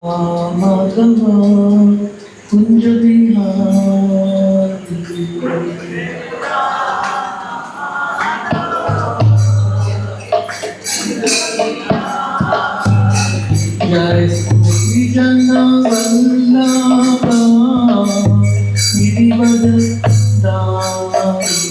माधवा कुंज विहारी जय गोपी जन वल्लभा गिरिवर दारी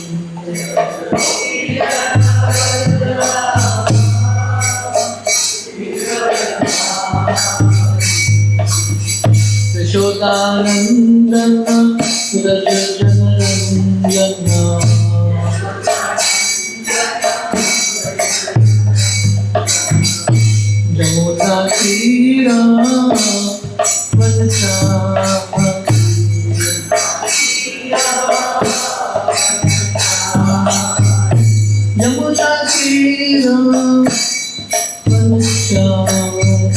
यशोदानंदना व्रज जनरंजना जमुना तीरा वनचारी जमुना तीरा वनचारी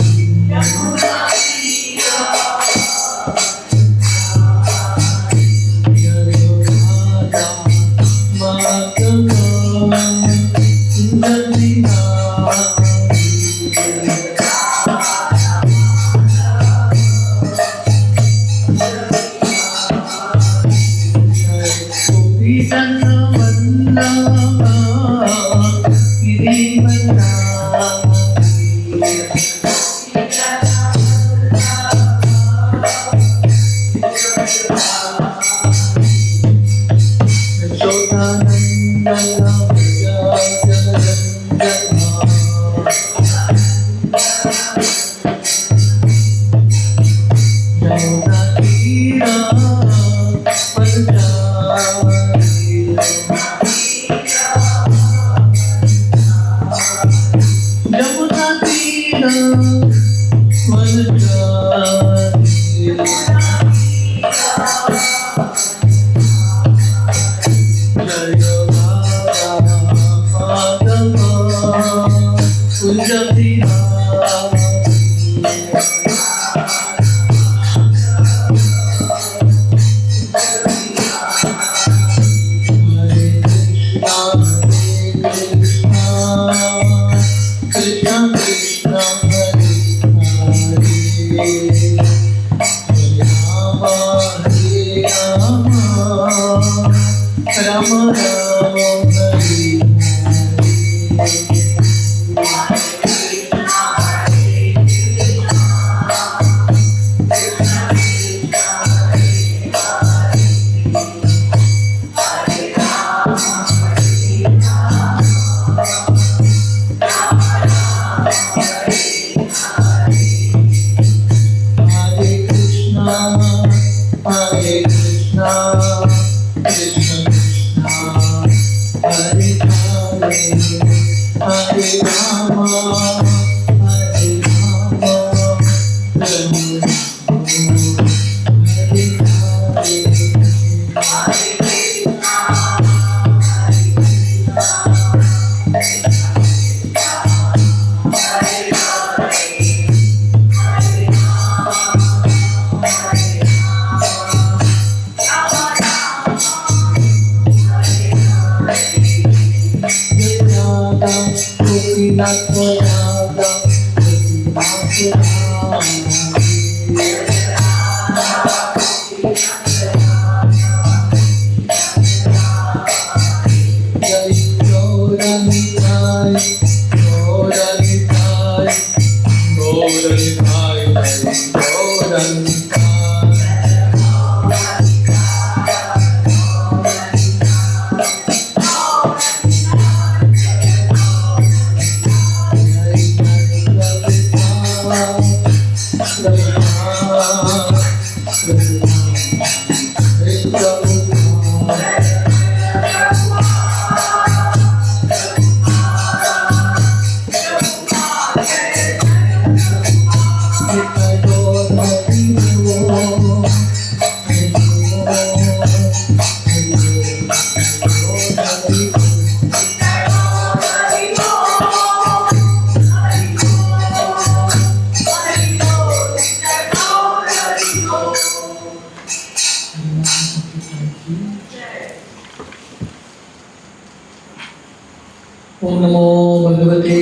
ओम नमो भगवते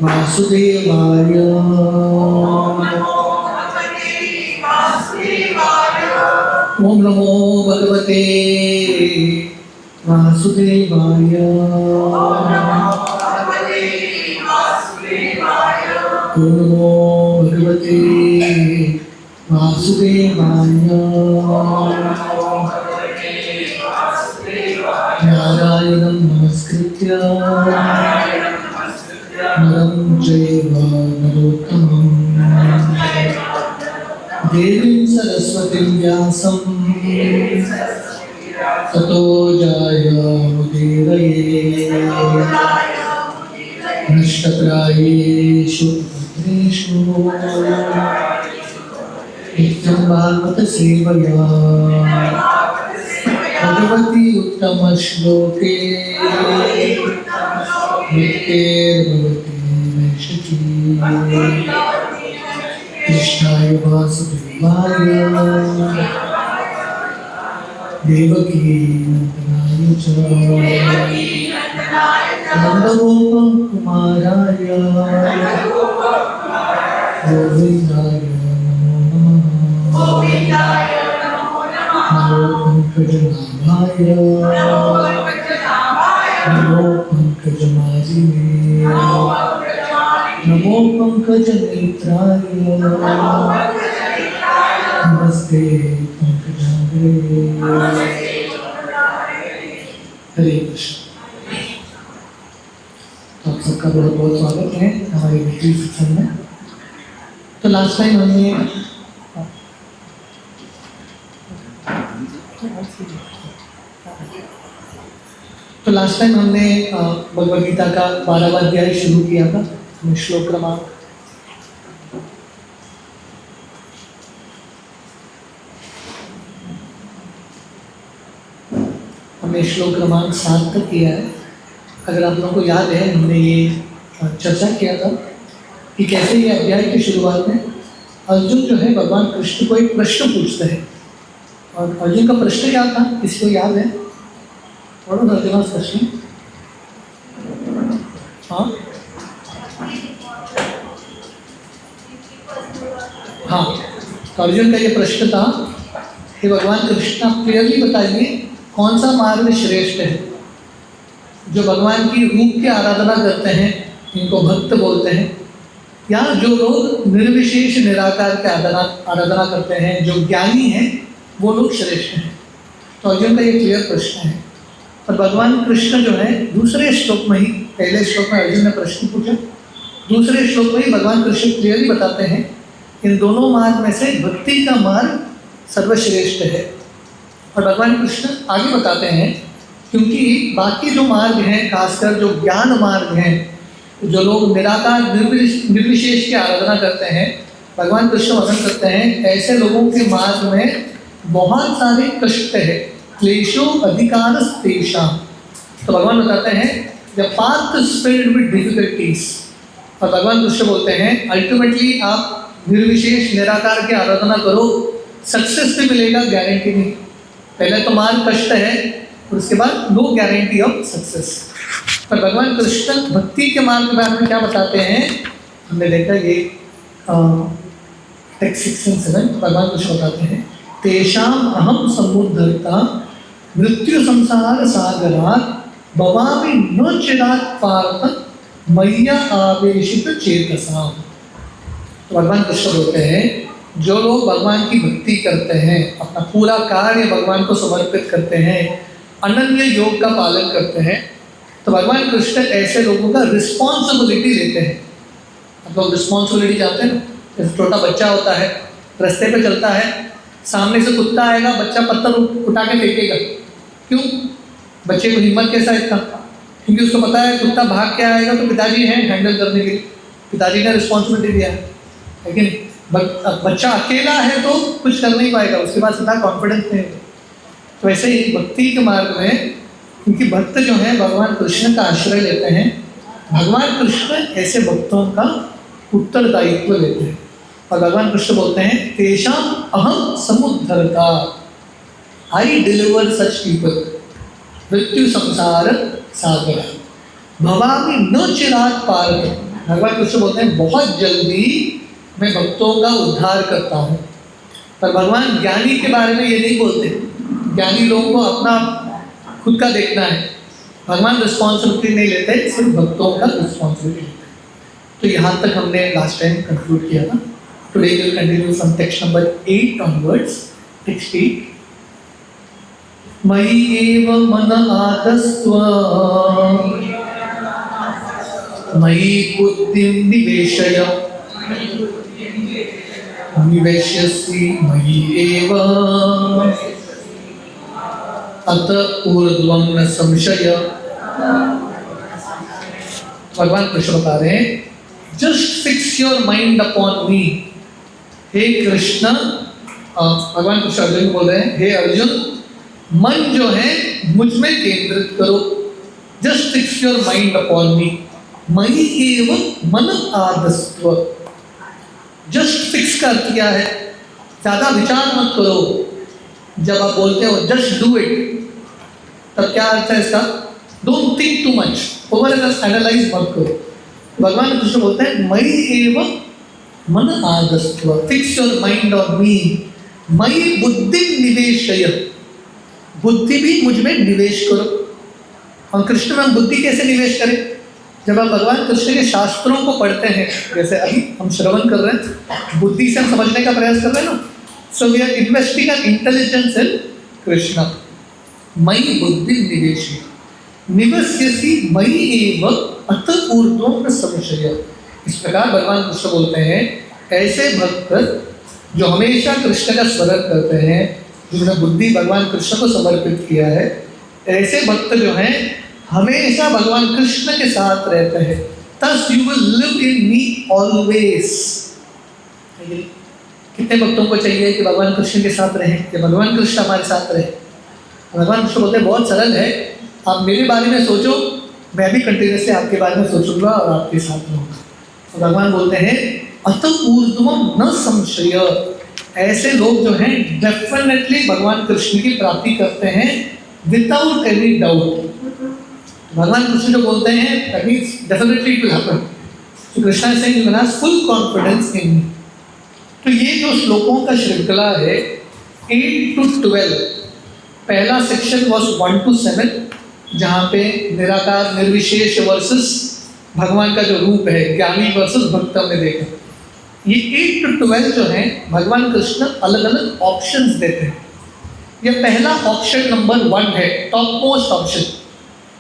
वासुदेवाय। ओम नमो भगवते वासुदेवाय। ओम नमो भगवते वासुदेवाय। नारायणं नमस्कृत्य नरं चैव नरोत्तमं देवीं सरस्वतीं व्यासं ततो जयमुदीरये। नष्टप्रायेषु भद्रेषु नित्यं भागवतसेवया भगवती उत्तमश्लोके नित्यैर्भवति नैषिकी। कृष्णाय वासुदेवाय देवकी नन्दनाय च नन्दगोपकुमाराय गोविन्दाय नमो नमः। नमो पंकजनाभाय नमो पंकजमालिने नमो पंकजनेत्राय नमस्ते पंकजाग्रे। हरे कृष्ण। तो आप सबका बहुत बहुत स्वागत है हमारे भक्ति सत्संग में। तो लास्ट टाइम हमने भगवद गीता का 12वां अध्याय शुरू किया था। श्लोक क्रमांक हमने श्लोक क्रमांक 7 तक किया है। अगर आप लोगों को याद है हमने ये चर्चा किया था कि कैसे ये अध्याय की शुरुआत में अर्जुन जो है भगवान कृष्ण को एक प्रश्न पूछते हैं। और अर्जुन का प्रश्न क्या था, किसको याद है? थोड़ा अर्जुन प्रश्न। हाँ हाँ, तो अर्जुन का ये प्रश्न था कि भगवान कृष्ण आप क्लियरली बताइए कौन सा मार्ग श्रेष्ठ है। जो भगवान की रूप की आराधना करते हैं इनको भक्त बोलते हैं, या जो लोग निर्विशेष निराकार की आराधना करते हैं, जो ज्ञानी हैं, वो लोग श्रेष्ठ हैं। तो अर्जुन का ये क्लियर प्रश्न है। और भगवान कृष्ण जो है दूसरे श्लोक में ही, पहले श्लोक में अर्जुन ने प्रश्न पूछा, दूसरे श्लोक में ही भगवान कृष्ण क्लियरली बताते हैं इन दोनों मार्ग में से भक्ति का मार्ग सर्वश्रेष्ठ है। और भगवान कृष्ण आगे बताते हैं क्योंकि बाकी जो मार्ग हैं, खासकर जो ज्ञान मार्ग हैं, जो लोग निराकार निर्विशेष की आराधना करते हैं, भगवान कृष्ण वर्णन करते हैं ऐसे लोगों के मार्ग में बहुत सारे कष्ट है। क्लेशो अधिकार तेषाम। तो भगवान बताते हैं the path is filled with difficulties. और भगवान कृष्ण बोलते हैं अल्टीमेटली आप निर्विशेष निराकार की आराधना करो, सक्सेस भी मिलेगा, गारंटी नहीं। पहले तो मार्ग कष्ट है और उसके बाद नो गारंटी ऑफ सक्सेस। पर भगवान कृष्ण भक्ति के मार्ग के बारे में क्या बताते हैं हमने देखा, ये टेक्स्ट 6 और 7 भगवान कृष्ण बताते हैं तेषाम अहम समुद्धरता मृत्यु संसार सागरात् भवामि न चिरात् पार्थ मय्या आवेशित चेतसा। तो भगवान कृष्ण बोलते हैं जो लोग भगवान की भक्ति करते हैं, अपना पूरा कार्य भगवान को समर्पित करते हैं, अनन्य योग का पालन करते हैं, तो भगवान कृष्ण ऐसे लोगों का रिस्पॉन्सिबिलिटी लेते हैं। आप लोग रिस्पॉन्सिबिलिटी जानते हैं ना, जैसे छोटा बच्चा होता है, रास्ते पे चलता है, सामने से कुत्ता आएगा, बच्चा पत्थर उठा के फेंकेगा। क्यों? बच्चे को हिम्मत कैसा इतना? क्योंकि उसको पता है कुत्ता भाग के आएगा तो पिताजी हैं हैंडल करने के लिए, पिताजी ने रिस्पॉन्सिबिलिटी दिया है। लेकिन बच्चा अकेला है तो कुछ कर नहीं पाएगा, उसके पास इतना कॉन्फिडेंस नहीं है। तो वैसे ही भक्ति के मार्ग में क्योंकि भक्त जो हैं भगवान कृष्ण का आश्रय लेते हैं, भगवान कृष्ण ऐसे भक्तों का उत्तरदायित्व लेते हैं। और भगवान कृष्ण बोलते हैं तेषाम अहम समुद्धरता, आई डिलीवर सच पीपल मृत्यु संसार सागर भवामि न चिरात् पार्थ। भगवान कृष्ण बोलते हैं बहुत जल्दी मैं भक्तों का उद्धार करता हूँ। पर भगवान ज्ञानी के बारे में ये नहीं बोलते। ज्ञानी लोगों को अपना खुद का देखना है, भगवान रिस्पॉन्सिबिलिटी नहीं लेते, सिर्फ भक्तों का रिस्पॉन्सिबिलिटी लेते हैं। तो यहाँ तक हमने लास्ट टाइम कंक्लूड किया था। Today we will continue from text number 8 onwards. Text 8, मयि एव मन आदस्त्व मयि बुद्धिं निवेशय निवेश्यसि मयि एव अतः ऊर्ध्वं न संशय। भगवान कृष्ण बता रहे हैं, just fix your mind upon me. हे कृष्ण, भगवान कृष्ण अर्जुन को बोल रहे हैं, हे अर्जुन, मन जो है मुझ में केंद्रित करो। Just fix your mind upon मी। मयि एव मन आदस्त्व। जस्ट फिक्स का अर्थ क्या है? ज्यादा विचार मत करो। जब आप बोलते हो जस्ट डू इट, तब क्या अर्थ है इसका? Don't think too much, over analyse मत करो। भगवान कृष्ण बोलते हैं, मयि एव मन आदस्त्व, fix your mind on me. मयि बुद्धि निवेशय, बुद्धि भी मुझ में निवेश करो। और कृष्ण में हम बुद्धि कैसे निवेश करें? जब आप भगवान कृष्ण के शास्त्रों को पढ़ते हैं, जैसे अभी हम श्रवण कर रहे हैं, बुद्धि से हम समझने का प्रयास कर रहे हैं ना। So we are investing an intelligence in Krishna. मयि बुद्धि निवेशी निवस्यसि मयि एव अतः ऊर्ध्वं न संशय। इस प्रकार भगवान कृष्ण बोलते हैं, ऐसे भक्त जो हमेशा कृष्ण का स्मरण करते हैं, जिन्होंने बुद्धि भगवान कृष्ण को समर्पित किया है, ऐसे भक्त जो हैं हमेशा भगवान कृष्ण के साथ रहते हैं। Thus you will live in me always। कितने भक्तों को चाहिए कि भगवान कृष्ण के साथ रहें, कि भगवान कृष्ण हमारे साथ रहे? भगवान कृष्ण बोलते हैं, बहुत सरल है, आप मेरे बारे में सोचो, मैं भी कंटिन्यूसली आपके बारे में सोचूंगा और आपके साथ रहूंगा। तो भगवान बोलते हैं, अतः ऊर्ध्वं न संशय। ऐसे लोग जो हैं डेफिनेटली भगवान कृष्ण की प्राप्ति करते हैं विदाउट एनी डाउट। भगवान कृष्ण जो बोलते हैं, that means definitely it will happen. तो Krishna is saying you have full confidence in me. तो ये जो श्लोकों का श्रृंखला है 8 to 12, पहला सेक्शन वाज 1 to 7, जहाँ पे निराकार निर्विशेष वर्सेस भगवान का जो रूप है, ज्ञानी वर्सेस भक्त हमने देखा। ये 8 to 12 जो है भगवान कृष्ण अलग अलग ऑप्शंस देते हैं। ये पहला ऑप्शन नंबर 1 है, top most option.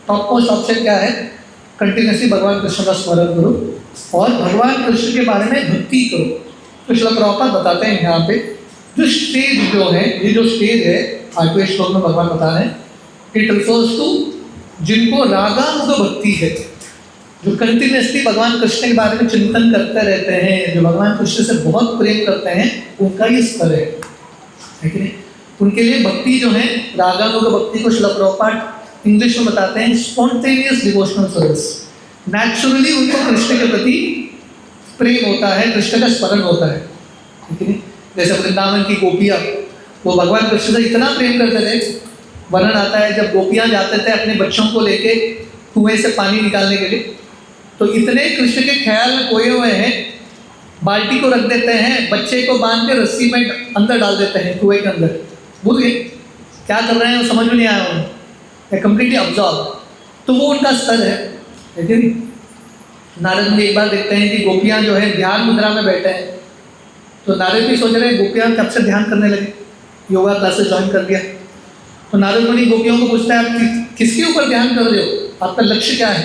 Top most option क्या है? कंटिन्यूसली भगवान कृष्ण का स्मरण करो और भगवान कृष्ण के बारे में भक्ति करो। तो श्रील प्रभुपाद बताते हैं यहाँ पे, जो स्टेज जो है, ये जो स्टेज है 8वें श्लोक में भगवान बता रहे हैं, इट रिफर्स टू जिनको रागानुग भक्ति है, जो कंटिन्यूसली भगवान कृष्ण के बारे में चिंतन करते रहते हैं, जो भगवान कृष्ण से बहुत प्रेम करते हैं, उनका ये स्तर है कि नहीं? उनके लिए भक्ति जो है, रागानुग भक्ति को श्रील प्रभुपाद इंग्लिश में बताते हैं स्पॉन्टेनियस डिवोशनल सर्विस। नेचुरली उनको कृष्ण के प्रति प्रेम होता है, कृष्ण का स्मरण होता है, ठीक है? जैसे वृंदावन की गोपियाँ, वो भगवान कृष्ण से इतना प्रेम करते थे, वर्णन आता है जब गोपियाँ जाते थे अपने बच्चों को लेके कुएं से पानी निकालने के लिए, तो इतने कृष्ण के ख्याल में खोए हुए हैं, बाल्टी को रख देते हैं, बच्चे को बांध के रस्सी में अंदर डाल देते हैं कुएं के अंदर। भूल गए क्या कर रहे हैं, वो समझ में नहीं आया उन्हें, कंप्लीटली ऑब्जॉर्व। तो वो उनका स्तर है, ठीक है? नारद मुनि एक बार देखते हैं कि गोपियाँ जो है ध्यान मुद्रा में बैठे हैं, तो नारद भी सोच रहे हैं गोपियाँ कब से ध्यान करने लगे, योगा क्लासेस ज्वाइन कर दिया। तो नारद मुनि गोपियों को पूछता है, आप किसके ऊपर ध्यान कर रहे हो, आपका लक्ष्य क्या है?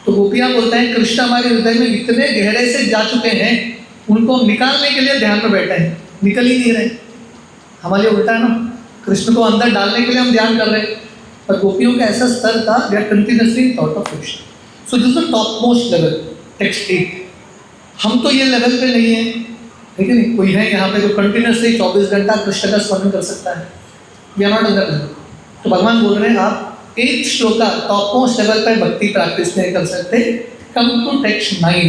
तो गोपियाँ बोलते हैं, कृष्ण हमारे हृदय में इतने गहरे से जा चुके हैं, उनको निकालने के लिए ध्यान में बैठे हैं, निकल ही नहीं रहे। हमारे उल्टा है ना, कृष्ण को अंदर डालने के लिए हम ध्यान कर रहे हैं, पर गोपियों का ऐसा स्तर था, they are continuously thought of Krishna. So this is the top most level, text 8। हम तो ये लेवल पे नहीं है, ठीक है नहीं? कोई है यहाँ पे जो कंटिन्यूसली 24 घंटा कृष्ण का स्मरण कर सकता है? We are not in that level. तो भगवान बोल रहे हैं, आप 8 श्लोक का टॉप मोस्ट लेवल पर भक्ति प्रैक्टिस नहीं कर सकते। कम टू टेक्स्ट 9,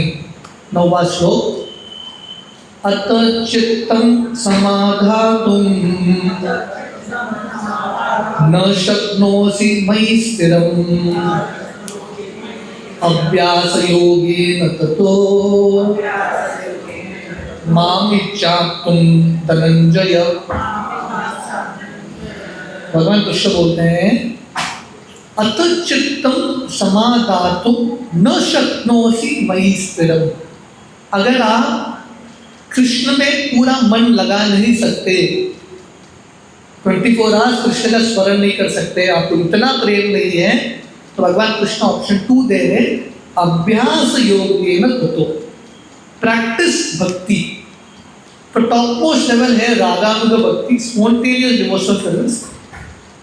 9वां श्लोक। अत चित्तं समाधातुं न शक्नोसि मयि स्थिरम् अभ्यास योगेन ततो मामिच्छासि इच्छातुम धनंजय। भगवान कृष्ण बोलते हैं अत चित्तम समादातुम न शक्नोसि मयि स्थिरम। अगर आप कृष्ण में पूरा मन लगा नहीं सकते, 24 आवर्स कृष्ण का स्मरण नहीं कर सकते, आपको इतना प्रेम नहीं है, तो भगवान कृष्ण ऑप्शन 2 दे रहे, अभ्यास योगेन ततो, प्रैक्टिस भक्ति। तो टॉप मोस्ट लेवल है रागानुग भक्ति, spontaneous devotional service.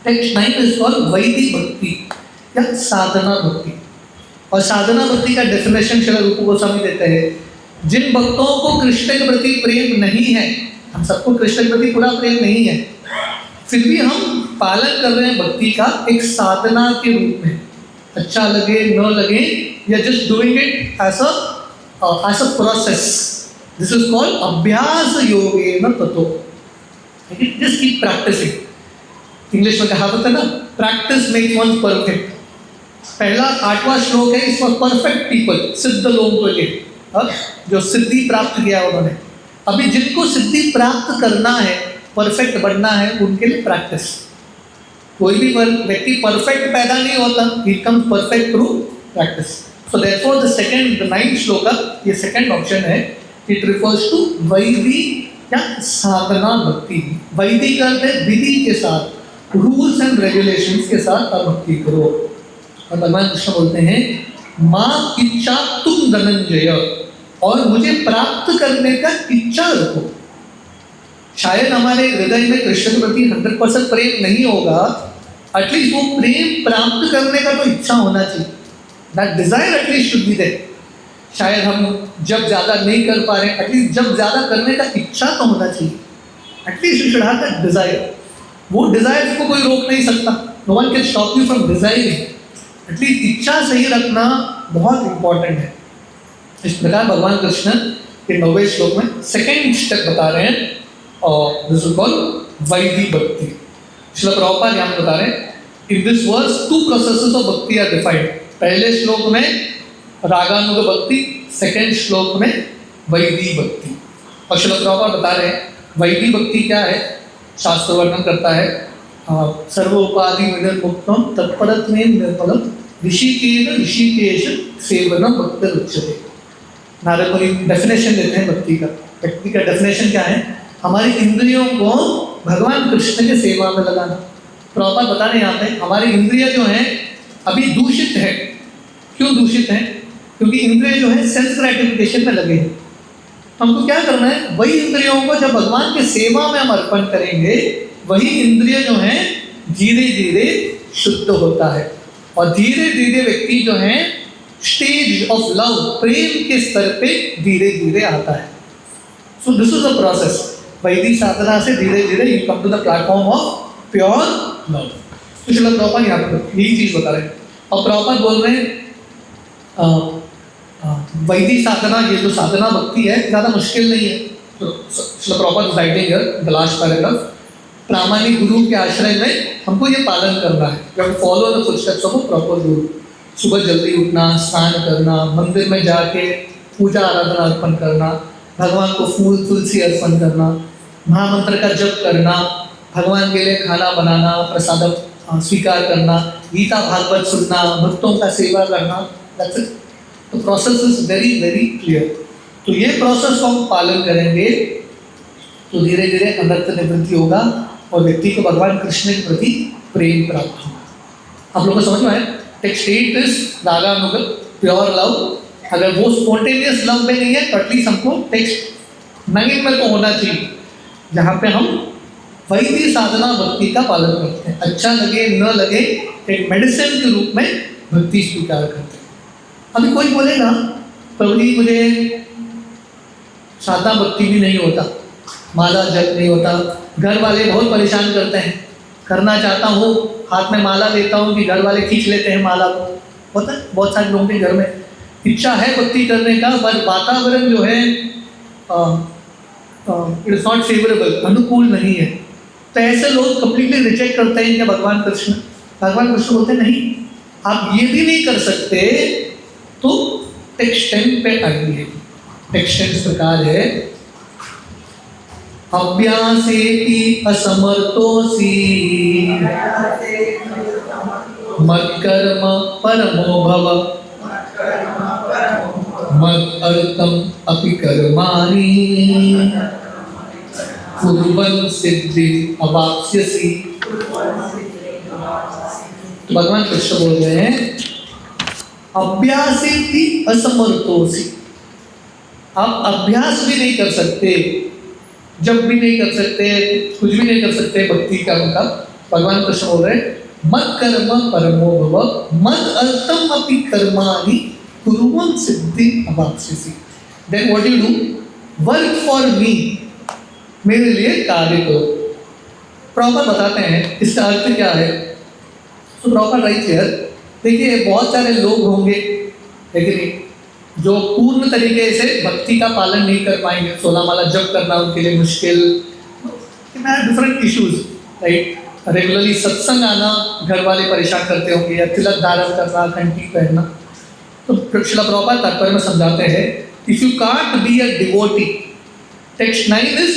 Text 9 is called वैदिक भक्ति या साधना भक्ति। और साधना भक्ति का डेफिनेशन श्रील रूप गोस्वामी देते हैं, जिन भक्तों को कृष्ण के प्रति प्रेम नहीं है, हम सबको कृष्ण के प्रति पूरा प्रेम नहीं है, फिर भी हम पालन कर रहे हैं भक्ति का एक साधना के रूप में, अच्छा लगे न लगे, या just doing it as a process. This is called अभ्यास योगेन ततो। Just keep practising. इंग्लिश में कहावत है ना, प्रैक्टिस मेक वन परफेक्ट। पहला 8वां श्लोक है, इसमें परफेक्ट पीपल, सिद्ध लोगों के लिए, जो सिद्धि प्राप्त किया उन्होंने। अभी जिनको सिद्धि प्राप्त करना है, परफेक्ट बनना है, उनके लिए प्रैक्टिस। कोई भी व्यक्ति परफेक्ट पैदा नहीं होता, he comes perfect through practice. So therefore the 9th shloka, ये सेकंड ऑप्शन है, इट रिफर्स टू वैदिक या साधना भक्ति। वैदिक अर्थ है विधि के साथ, रूल्स एंड रेगुलेशंस के साथ आप भक्ति करो। और भगवान कृष्ण बोलते हैं माँ इच्छा तुम धनंजय, और मुझे प्राप्त करने का इच्छा रखो। शायद हमारे हृदय में कृष्ण के प्रति 100% प्रेम नहीं होगा, एटलीस्ट वो प्रेम प्राप्त करने का तो इच्छा होना चाहिए। That desire at least should be there. शायद हम जब ज़्यादा नहीं कर पा रहे, एटलीस्ट जब ज़्यादा करने का इच्छा तो होना चाहिए। At least you should have that desire. वो डिजायर को कोई रोक नहीं सकता, no one can stop you from desiring. At least इच्छा सही रखना बहुत इंपॉर्टेंट है। इस प्रकार भगवान कृष्ण के 9वें श्लोक में सेकेंड स्टेप बता रहे हैं, और दिस इज कॉल्ड वैदिक भक्ति। श्रील प्रभुपाद यहाँ बता रहे हैं, in this verse 2 processes of bhakti are defined. पहले श्लोक में रागानुग भक्ति, सेकेंड श्लोक में वैदिक भक्ति। और श्रील प्रभुपाद बता रहे हैं वैदिक भक्ति क्या है। शास्त्र वर्णन करता है, सर्वोपाधि विनिर्मुक्तम तत्परत्वेन निर्मलम ऋषिकेश सेवनम भक्त उच्यते। नारद मुनि डेफिनेशन देते हैं भक्ति का। भक्ति का डेफिनेशन क्या है? हमारी इंद्रियों को भगवान कृष्ण के सेवा में लगाना। प्रॉपर बता रहे हैं यहाँ पे, हमारी इंद्रिय जो हैं अभी दूषित है। क्यों दूषित है? क्योंकि इंद्रिय जो है सेल्फ ग्रेटिफिकेशन में लगे हैं। तो हमको क्या करना है, वही इंद्रियों को जब भगवान के सेवा में हम अर्पण करेंगे, वही इंद्रिय जो है धीरे धीरे शुद्ध होता है, और धीरे धीरे व्यक्ति जो है स्टेज ऑफ लव, प्रेम के स्तर पे धीरे धीरे आता है। So this is a process. वैदिक साधना से धीरे धीरे you come to the platform of pure love. तो चलो प्रॉपर यहाँ पर यही चीज बता रहे हैं, और प्रॉपर बोल रहे हैं वैदिक साधना, ये जो साधना भक्ति है ज़्यादा मुश्किल नहीं है। तो चलो proper writing here the last paragraph, प्रामाणिक गुरु के आश्रय में हमको ये पालन करना है। जब follow the footsteps of a proper गुरु, सुबह जल्दी उठना, स्नान करना, मंदिर में जाके पूजा आराधना अर्पण करना, भगवान को फूल तुलसी अर्पण करना, महामंत्र का जप करना, भगवान के लिए खाना बनाना, प्रसाद स्वीकार करना, गीता भागवत सुनना, भक्तों का सेवा करना। That's it. तो process is very very clear. तो ये प्रोसेस को हम पालन करेंगे तो धीरे धीरे अनर्थ निवृत्ति होगा और व्यक्ति को भगवान कृष्ण के प्रति प्रेम प्राप्त होगा। आप लोगों को समझ में आया? टेक्स्ट 8 इज रागानुग, प्योर लव। अगर वो स्पॉन्टेनियस लव में नहीं है तो एटलीस्ट हमको टेक्स्ट 9 में तो होना चाहिए, जहाँ पे हम वैदिक साधना भक्ति का पालन करते हैं। अच्छा लगे न लगे, एक मेडिसिन के रूप में भक्ति स्वीकार करते हैं। अभी कोई बोलेगा प्रभु जी मुझे साधना भक्ति भी नहीं होता, माला जप नहीं होता, घर वाले बहुत परेशान करते हैं, करना चाहता हूँ, हाथ में माला लेता हूँ कि घर वाले खींच लेते हैं माला को। होता है बहुत सारे लोगों के घर में, इच्छा है भक्ति करने का, पर वातावरण जो है इट इज नॉट फेवरेबल, अनुकूल नहीं है। तो ऐसे लोग कंप्लीटली रिजेक्ट करते हैं कि भगवान कृष्ण बोलते नहीं, आप ये भी नहीं कर सकते तो टेक्स्ट 10 पे आइए। टेक्स्ट 10 इस प्रकार है, अभ्यासेति असमर्थोऽसि मत्कर्म परमो भव मदर्थम अपि कर्माणि कुर्वन् सिद्धि अवाप्स्यसि। तो भगवान कृष्ण बोल रहे हैं अभ्यासेति असमर्थोऽसि, आप अभ्यास भी नहीं कर सकते, जब भी नहीं कर सकते, कुछ भी नहीं कर सकते भक्ति का उनका। भगवान कृष्ण बोल रहे हैं मत कर्म परमो भव मद अर्थम अपि कर्माणि कुर्वन् सिद्धि अवाप्स्यसि। Then what you do, work for me, मेरे लिए कार्य करो। प्रॉपर बताते हैं इसका अर्थ क्या है। तो प्रॉपर राइट हियर, देखिए बहुत सारे लोग होंगे लेकिन जो पूर्ण तरीके से भक्ति का पालन नहीं कर पाएंगे, 16 माला जप करना उनके लिए मुश्किल, डिफरेंट इश्यूज, राइट। रेगुलरली सत्संग आना घर वाले परेशान करते होंगे, या तिलक धारण करना, घंटी पहनना। तो श्रील प्रभुपाद तात्पर्य में समझाते हैं if you can't be a devotee, text 9 is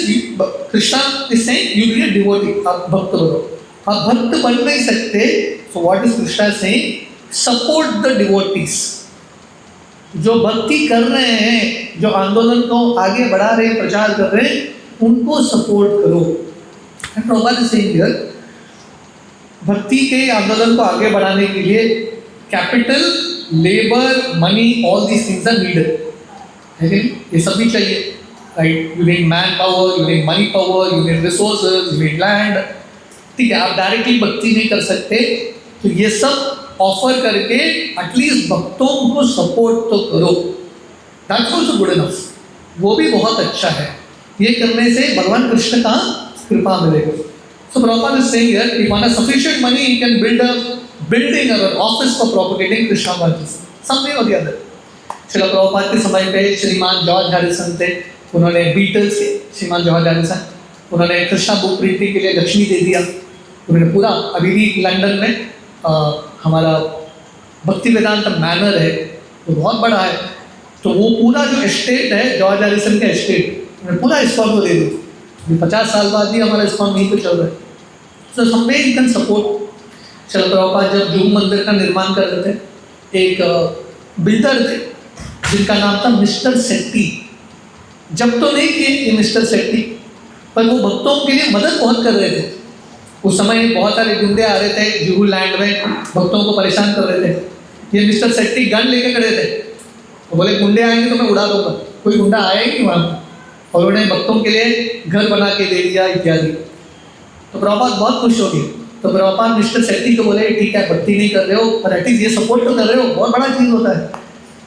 Krishna is saying you be a devotee, आप भक्त बनो। आप भक्त बन नहीं सकते, so what is Krishna saying, support the devotees. जो भक्ति कर रहे हैं, जो आंदोलन को आगे बढ़ा रहे हैं, प्रचार कर रहे हैं, उनको सपोर्ट करो। And Prabhupada is saying here भक्ति के आंदोलन को आगे बढ़ाने के लिए capital, labour, money, all these things are needed, है कि ये सब भी चाहिए, right. You need manpower, you need money power, you need resources, you need land. ठीक है, आप डायरेक्टली भक्ति नहीं कर सकते, तो ये सब ऑफर करके एटलीस्ट भक्तों को सपोर्ट तो करो। दैट्स ऑल्सो गुड इनफ, वो भी बहुत अच्छा है। ये करने से भगवान कृष्ण का कृपा मिलेगा। So Prabhupada is saying here, if one has sufficient money, he can build a building or an office for propagating Krishna consciousness, some way or the other. Srila Prabhupada के समय पे श्रीमान जॉर्ज हैरिसन थे, उन्होंने बीटल्स के श्रीमान जॉर्ज हैरिसन, उन्होंने Krishna book printing के लिए लक्ष्मी दे दिया। उन्होंने पूरा, अभी भी लंदन में हमारा भक्ति वेदांत मैनर है, वो बहुत बड़ा है, तो वो पूरा जो एस्टेट है जॉर्ज हैरिसन का एस्टेट, उन्होंने पूरा इस्कॉन को दे दिया। 50 साल बाद भी हमारा इस्कॉन नहीं पे चल रहा है। So someway you can support. Srila Prabhupada जब जूम मंदिर का निर्माण कर रहे थे, एक बिल्डर थे जिनका नाम था मिस्टर सेट्टी। जब तो नहीं किए ये मिस्टर सेट्टी, पर वो भक्तों के लिए मदद बहुत कर रहे थे। उस समय बहुत सारे गुंडे आ रहे थे जुहू लैंड में, भक्तों को परेशान कर रहे थे। ये मिस्टर सेट्टी गन लेके खड़े थे, तो बोले गुंडे आएंगे तो मैं उड़ा दूंगा। कोई गुंडा आया ही नहीं वहाँ, और उन्होंने भक्तों के लिए घर बना के दे दिया इत्यादि। तो प्रभुपाद बहुत खुश हो गए। तो प्रभुपाद मिस्टर सेट्टी को बोले ठीक है, भक्ति नहीं कर रहे हो पर एटलीस्ट ये सपोर्ट तो कर रहे हो, बहुत बड़ा चीज़ होता है।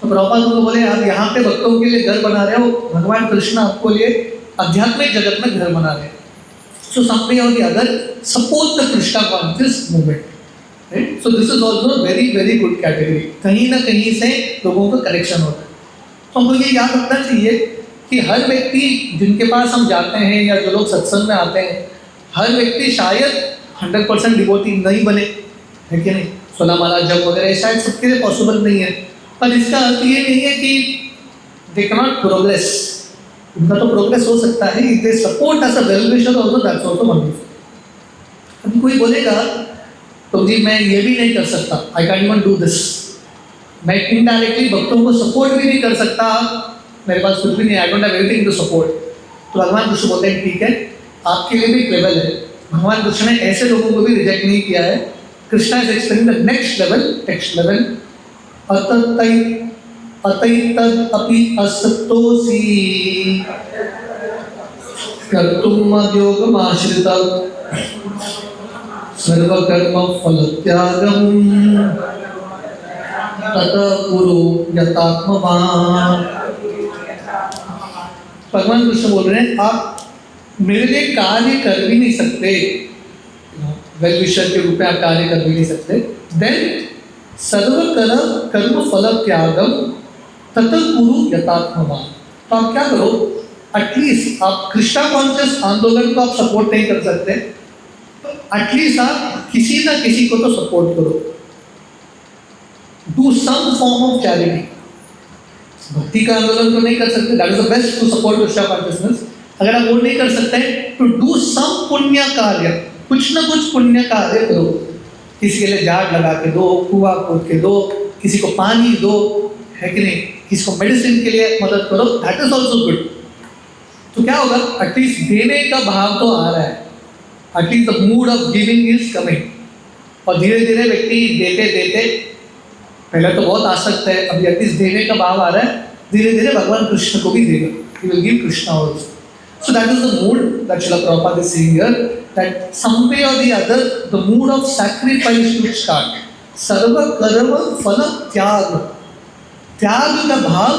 तो प्रभुपाद उनको बोले आप यहाँ पे भक्तों के लिए घर बना रहे हो, भगवान कृष्ण आपको लिए आध्यात्मिक जगत में घर बना रहे हैं। सो समवे और the other support the Krishna conscious movement, right. So this is also very very good category. कहीं ना कहीं से लोगों का करेक्शन होता है। तो हमको ये याद रखना चाहिए कि हर व्यक्ति जिनके पास हम जाते हैं या जो लोग सत्संग में आते हैं, हर व्यक्ति शायद 100% डिवोटी नहीं बने, है कि नहीं। 16 माला जप वगैरह शायद सबके लिए पॉसिबल नहीं है, पर इसका अर्थ ये नहीं है कि दे कैन नॉट प्रोग्रेस। उनका तो प्रोग्रेस हो सकता है if they support as a well wisher also, that's also wonderful. अभी कोई बोलेगा तो जी मैं ये भी नहीं कर सकता, I can not do this, मैं इनडायरेक्टली भक्तों को सपोर्ट भी नहीं कर सकता, मेरे पास कुछ भी नहीं, I don't have anything to support. तो भगवान कृष्ण बोलते हैं ठीक है, आपके लिए भी एक लेवल है। भगवान कृष्ण ने ऐसे लोगों को भी रिजेक्ट नहीं किया है। Krishna is explaining the next level, अतैतद अपि असक्तोऽसि कर्तुम् मद्योगमाश्रितः सर्वकर्म फलत्यागं ततः कुरु यथात्मवान्। भगवान कृष्ण बोल रहे हैं आप मेरे लिए कार्य कर भी नहीं सकते, वेल विशर के रूप में आप कार्य कर भी नहीं सकते। देन सर्व कर्म फल त्यागम ततः कुरु यथात्मवान्। तो आप क्या करो, एटलीस्ट आप कृष्णा कॉन्शियस आंदोलन को आप सपोर्ट नहीं कर सकते, तो एटलीस्ट आप किसी ना किसी को तो सपोर्ट करो, do some form of charity. भक्ति का आंदोलन तो नहीं कर सकते, that is the best to support Krishna consciousness, अगर आप वो नहीं कर सकते तो डू सम पुण्य कार्य, कुछ ना कुछ पुण्य कार्य करो। किसी के लिए झाड़ लगा के दो, कुआं खोद के दो, किसी को पानी दो, है कि नहीं, किसी को मेडिसिन के लिए मदद करो, दैट इज ऑल्सो गुड। तो क्या होगा, एटलीस्ट देने का भाव तो आ रहा है, at least the mood of giving is coming. और धीरे धीरे व्यक्ति देते देते, पहले तो बहुत आसक्त है, अभी एटलीस्ट देने का भाव आ रहा है, धीरे धीरे भगवान कृष्ण को भी देगा, he will give Krishna also. So that is the mood that Srila Prabhupada is saying here, that some way or the other the mood of sacrifice should start. सर्व कर्म फल त्याग, त्याग का भाव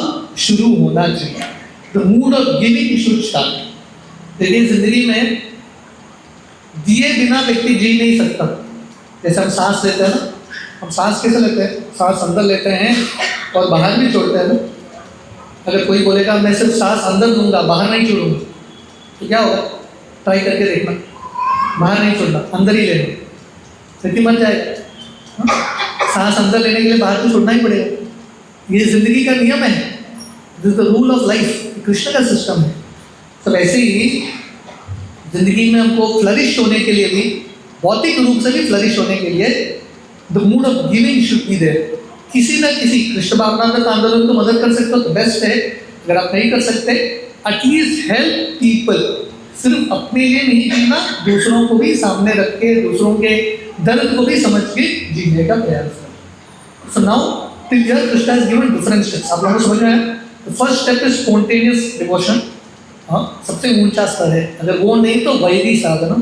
शुरू होना चाहिए। The mood of giving should start. देखिए जिंदगी में दिए बिना व्यक्ति जी नहीं सकता। जैसे हम सांस लेते हैं ना, हम सांस कैसे लेते हैं, सांस अंदर लेते हैं और बाहर भी छोड़ते हैं ना। अगर कोई बोलेगा मैं सिर्फ सांस अंदर लूंगा बाहर नहीं छोड़ूंगा, तो क्या होगा, ट्राई करके देखना, बाहर नहीं छोड़ना, अंदर ही लेना, व्यक्ति मर जाएगा। सांस अंदर लेने के लिए बाहर तो छोड़ना ही पड़ेगा, ये जिंदगी का नियम है, this the rule of life, Krishna का सिस्टम है। तो वैसे ही जिंदगी में हमको फ्लरिश होने के लिए भी, भौतिक रूप से भी फ्लरिश होने के लिए, the mood of giving should be there. किसी न किसी कृष्ण भावनामृत आंदोलन को मदद कर सकते हो तो बेस्ट है, अगर आप नहीं कर सकते एटलीस्ट हेल्प पीपल। सिर्फ अपने लिए नहीं जीना, दूसरों को भी सामने रख के, दूसरों के दर्द को भी समझ के जीने का प्रयास करें। So now till here Krishna has given different steps, आप लोगों को समझ में आया। The first step is spontaneous devotion, हाँ सबसे ऊंचा स्तर है। अगर वो नहीं तो वैदी साधना,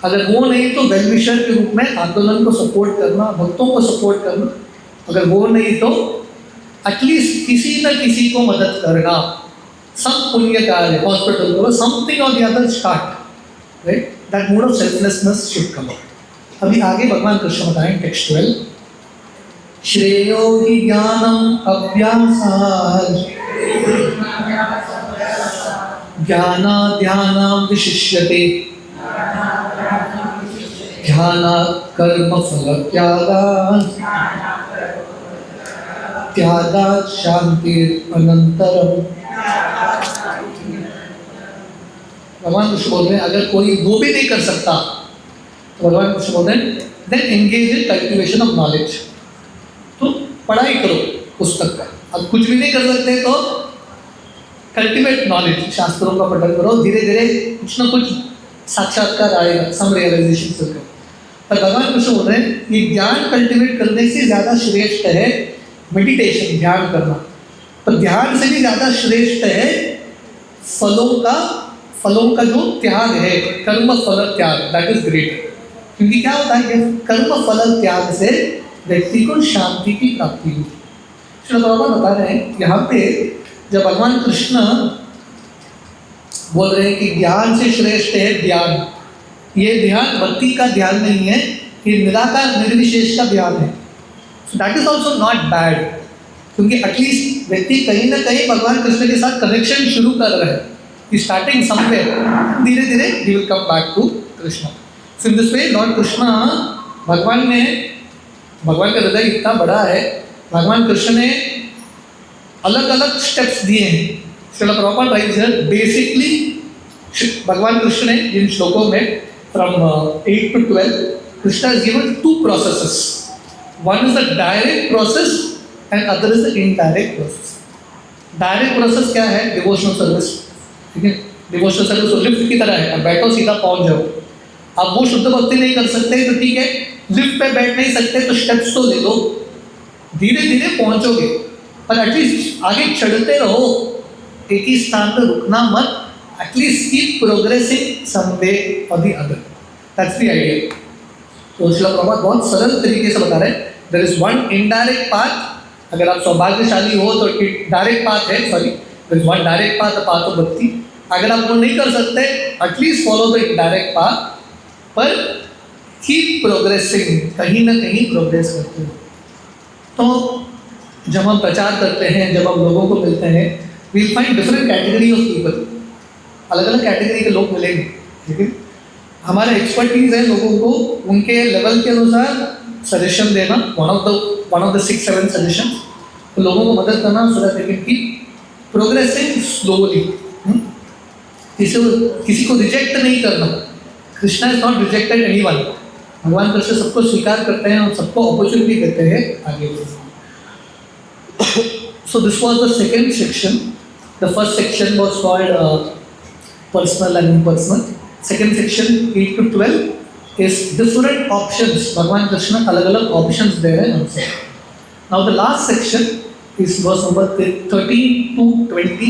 अगर वो नहीं तो वेलविशर के रूप में आंदोलन को सपोर्ट करना, भक्तों को सपोर्ट करना, अगर वो नहीं तो एटलीस्ट किसी न किसी को मदद करना, सम पुण्य कार्य, हॉस्पिटल करो, समथिंग और the other start, right, that mood of selflessness should come out. अभी आगे भगवान कृष्ण बताएं टेक्स्ट 12, श्रेयो हि ज्ञानम अभ्यासात् ज्ञानात् ध्यानं विशिष्यते ध्यानात् कर्म फल त्यागात् त्यागात् शांतिर अनंतरम। भगवान कृष्ण बोल रहे हैं अगर कोई वो भी नहीं कर सकता तो भगवान कृष्ण बोल रहे हैं then engage in cultivation of knowledge. तो पढ़ाई करो पुस्तक का, अब कुछ भी नहीं कर सकते तो कल्टिवेट नॉलेज, शास्त्रों का पठन करो, धीरे धीरे कुछ ना कुछ साक्षात्कार आएगा, सम रियलाइजेशन से। पर भगवान कृष्ण बोल रहे हैं ये ज्ञान कल्टिवेट करने से ज़्यादा श्रेष्ठ है मेडिटेशन, ध्यान करना। पर ध्यान से भी ज़्यादा श्रेष्ठ है फलों का जो त्याग है, कर्म फल त्याग, दैट इज ग्रेट। क्योंकि क्या होता है कि कर्म फल त्याग से व्यक्ति को शांति की प्राप्ति होती है। श्री प्रभुपाद बता रहे हैं यहाँ पे जब भगवान कृष्ण बोल रहे हैं कि ज्ञान से श्रेष्ठ है ध्यान, ये ध्यान भक्ति का ध्यान नहीं है, ये निराकार निर्विशेष का ध्यान है। That is also not bad, क्योंकि एटलीस्ट व्यक्ति कहीं ना कहीं भगवान कृष्ण के साथ कनेक्शन शुरू कर रहे हैं, स्टार्टिंग समवेयर, धीरे धीरे ही will come back to Krishna. So in this way lord Krishna, भगवान का हृदय इतना बड़ा है, भगवान कृष्ण ने अलग अलग स्टेप्स दिए हैं। Srila Prabhupada rights here basically भगवान कृष्ण ने इन श्लोकों में from 8 to 12 Krishna has given 2 processes. One is the direct process and other is the indirect process. Direct process क्या है? डिवोशनल सर्विस, ठीक है, डिवोशनल सर्विस लिफ्ट की तरह है, अब बैठो सीधा पहुंच जाओ। अब वो शुद्ध भक्ति नहीं कर सकते तो ठीक है, लिफ्ट पे बैठ नहीं सकते तो स्टेप्स तो ले लो, धीरे धीरे पहुंचोगे, पर एटलीस्ट आगे चढ़ते रहो, एक ही स्थान पर रुकना मत, एटलीस्ट कीप प्रोग्रेसिंग सम वे और the other, that's the idea. तो श्रील प्रभुपाद बहुत सरल तरीके से बता रहे हैं, there is one indirect path, अगर आप सौभाग्यशाली हो तो डायरेक्ट पाथ है, sorry there is one direct path, the path of bhakti. अगर आप वो नहीं कर सकते at least follow the indirect path, पर कीप प्रोग्रेसिंग, कहीं ना कहीं प्रोग्रेस करते हो। तो जब हम प्रचार करते हैं, जब हम लोगों को मिलते हैं, we will find different category of people, अलग अलग कैटेगरी के लोग मिलेंगे, ठीक है। हमारा एक्सपर्टीज है लोगों को उनके लेवल के अनुसार सजेशन देना, वन ऑफ द 6-7 सजेशन, तो लोगों को मदद करना so that they can keep progressing slowly. किसी को रिजेक्ट नहीं करना। Krishna is not rejected anyone. भगवान कृष्ण सबको स्वीकार करते हैं और सबको अपॉर्चुनिटी देते हैं आगे बढ़ने। So this was the second section. The first section was called personal and impersonal. Second section 8 to 12 is different options. भगवान कृष्ण अलग अलग ऑप्शंस दे रहे हैं हमसे। Now the last section is verse number 13 to 20.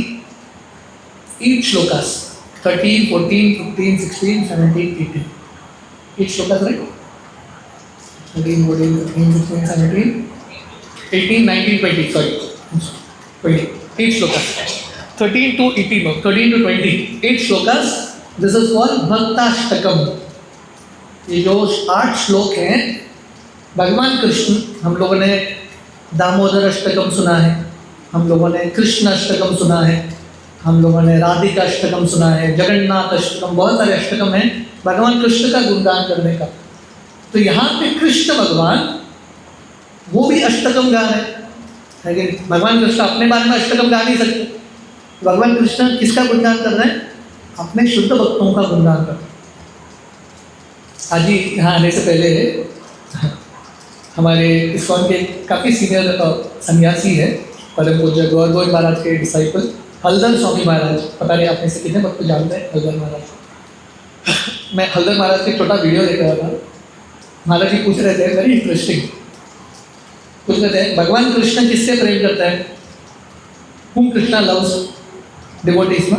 Each shlokas 13, 14, 15, 16, 17, 18. Each shlokas, right? 13, 14, 15, 16, 17, 18, 19, 20. Sorry, 20. Each shlokas 13 to 18, no, 13 to 20. Each shlokas. This is called Bhaktastakam. ये जो 8 श्लोक हैं, भगवान कृष्ण, हम लोगों ने दामोदर अष्टकम सुना है, हम लोगों ने कृष्ण अष्टकम सुना है, हम लोगों ने राधिका अष्टकम सुना है, जगन्नाथ अष्टकम, बहुत सारे अष्टकम हैं भगवान कृष्ण का गुणगान करने का। तो यहाँ पे कृष्ण भगवान वो भी अष्टकम गा रहे हैं, लेकिन भगवान कृष्ण अपने बारे में अष्टकम गा नहीं सकते। भगवान कृष्ण किसका गुणगान कर रहे हैं? अपने शुद्ध भक्तों का गुणगान कर रहे हैं। आज ही यहाँ आने से पहले हमारे इस्कॉन के काफ़ी सीनियर सन्यासी है, परम पूज्य गौर गोविंद महाराज के डिसाइपल हलधर स्वामी महाराज। पता नहीं आप में से कितने भक्त जानते हैं हलधर महाराज। मैं हलधर महाराज का छोटा वीडियो देख रहा था। महाराज जी पूछ रहे थे, वेरी इंटरेस्टिंग, पूछ रहे थे भगवान कृष्ण किससे प्रेम करता है? हुम कृष्णा लव्स डिवोटीज ना,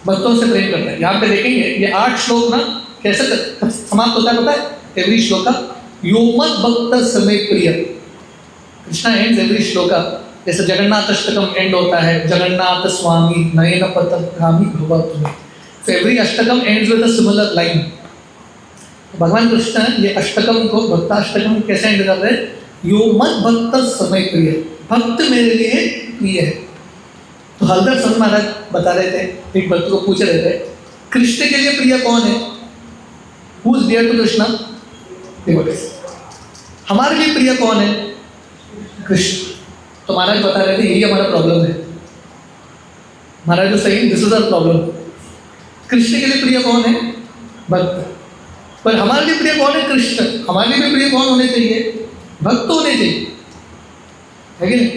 भक्तों से प्रेम करता है। यहाँ पे देखेंगे ये 8 श्लोक ना कैसे समाप्त होता है पता है? एवरी श्लोक का यो मत भक्त समय प्रिय। कृष्णा एंड्स एवरी श्लोका, जैसे जगन्नाथ अष्टकम एंड होता है जगन्नाथ स्वामी नयन पतगामी भव तुम्हें। So every Ashtakam ends with a similar line. भगवान कृष्ण ये अष्टकम को, भक्ताष्टकम कैसे एंड कर रहे हैं? यो मत भक्त समय प्रिय, भक्त मेरे लिए प्रिय है। तो हलधर स्वामी महाराज बता रहे थे, एक भक्त को पूछ रहे थे कृष्ण के लिए प्रिय कौन है? Who is dear to Krishna? हमारे लिए प्रिय कौन है? कृष्ण। तो महाराज बता रहे थे यही हमारा प्रॉब्लम है। महाराज जो सही, this is our problem. Krishna के लिए प्रिय कौन है? भक्त। पर हमारे लिए प्रिय कौन है? कृष्ण। हमारे लिए प्रिय कौन होने चाहिए? भक्त होने चाहिए, है कि नहीं?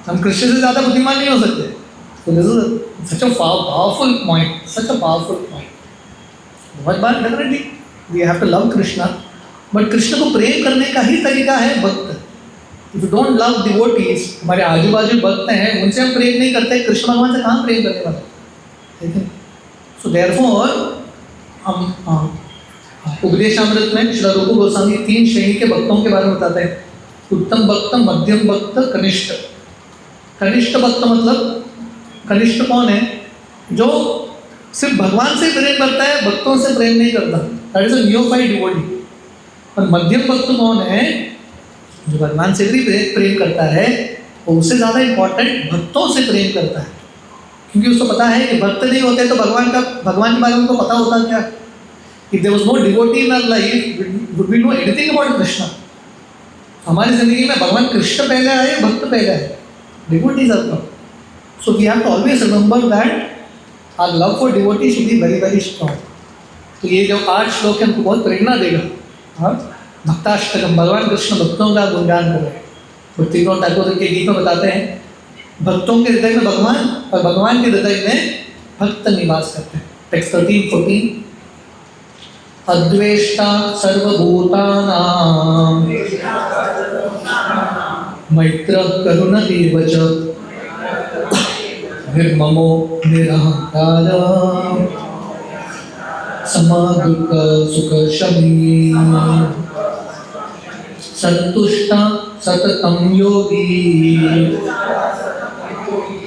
हम कृष्ण से ज्यादा बुद्धिमान नहीं हो सकते। तो this is such a powerful point, such a powerful point. बहुत बार definitely we have to love Krishna, but Krishna को प्रेम करने का ही तरीका है भक्त। If you don't love devotees, हमारे आजू बाजू भक्त हैं, उनसे हम प्रेम नहीं करते, कृष्ण भगवान से कहाँ प्रेम करने वाले, ठीक है? सो देयरफॉर हम उपदेशामृत में श्री रूप गोस्वामी 3 श्रेणी के भक्तों के बारे में बताते हैं। उत्तम भक्त, मध्यम भक्त, कनिष्ठ। कनिष्ठ भक्त मतलब कनिष्ठ कौन है? जो सिर्फ भगवान से प्रेम करता है, भक्तों से प्रेम नहीं करता, that is a neophyte devotee. और मध्यम भक्त कौन है? जो भगवान से भी प्रेम करता है, और उससे ज़्यादा इंपॉर्टेंट भक्तों से प्रेम करता है, क्योंकि उसको पता है कि भक्त नहीं होते तो भगवान के बारे में उनको पता होता क्या? If there was no devotee in our life, would we know anything about Krishna? हमारी जिंदगी में भगवान कृष्ण पहले आए, भक्त पहले आए, devotees are come. So we have to always remember that our love for devotee should be very very strong. तो ये जो 8 श्लोक है हमको बहुत प्रेरणा देगा। हाँ, भक्ताष्टकम, भगवान कृष्ण भक्तों का गुणगान कर रहे हैं। भक्तिविनोद ठाकुर के गीत में बताते हैं भक्तों के हृदय में भगवान और भगवान के हृदय में भक्त निवास करते हैं। टेक्स्ट 13-14। अद्वेष्टा सर्वभूतानां मैत्र करुण एव च निर्ममो निरहंकार समदुःख सुख शमी संतुष्टा सततं योगी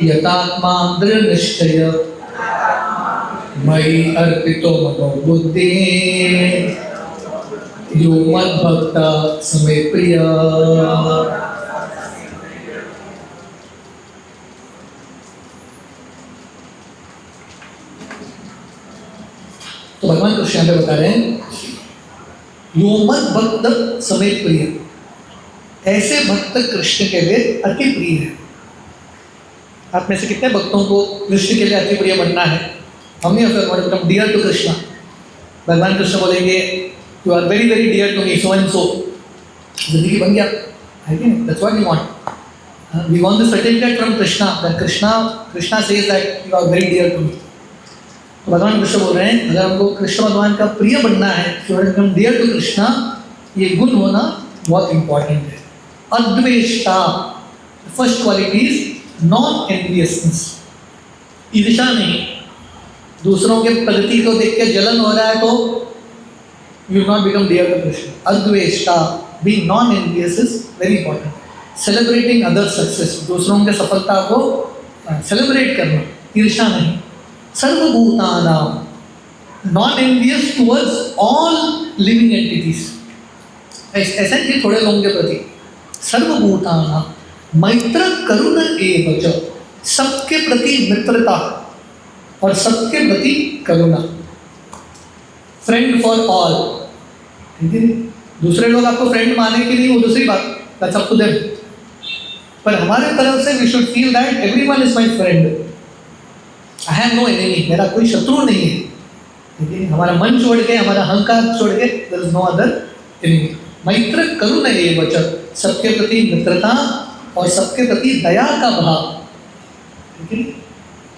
यतात्मा दृढ़ निश्चय मयि अर्पितो मनो बुद्धि यो मद्भक्ता समे प्रिय। तो भगवान कृष्ण यहाँ पे बता रहे हैं यो मद्भक्त समे प्रिय, ऐसे भक्त कृष्ण के लिए अति प्रिय है। आप में से कितने भक्तों को कृष्ण के लिए अति प्रिय बनना है? How many of you want to become dear to Krishna? भगवान कृष्ण बोलेंगे you are very very dear to me so and so, जिंदगी बन गया है कि नहीं? That's what we want. We want the certificate from Krishna that Krishna says that you are very dear to me. तो भगवान कृष्ण बोल रहे हैं अगर हमको कृष्ण भगवान का प्रिय बनना है, to become dear to Krishna, ये गुण होना बहुत इंपॉर्टेंट है. अद्वेष्टा, first quality is non enviousness, ईर्ष्या नहीं. दूसरों के प्रगति को देख के जलन हो रहा है तो you not become dear to Krishna. अद्वेष्टा, being non envious is very important. Celebrating other success, दूसरों के सफलता को सेलिब्रेट करना, ईर्ष्या नहीं. सर्वभूतानां, non envious towards all living entities, ऐसा नहीं थोड़े लोगों के प्रति. सर्वभूतानां, मैत्र करुण एव च, सबके प्रति मित्रता और सबके प्रति करुणा. फ्रेंड फॉर ऑल, दूसरे लोग आपको फ्रेंड माने कि नहीं वो दूसरी बात, दैट्स अप टू देम. पर हमारे तरफ से we should feel that everyone is my friend. I have no enemy, मेरा कोई शत्रु नहीं है. ठीक है, हमारा मन छोड़ के, हमारा अहंकार छोड़ के, there is no other enemy. मैत्र करुण एव च, सबके प्रति मित्रता और सबके प्रति दया का भाव. ठीक है,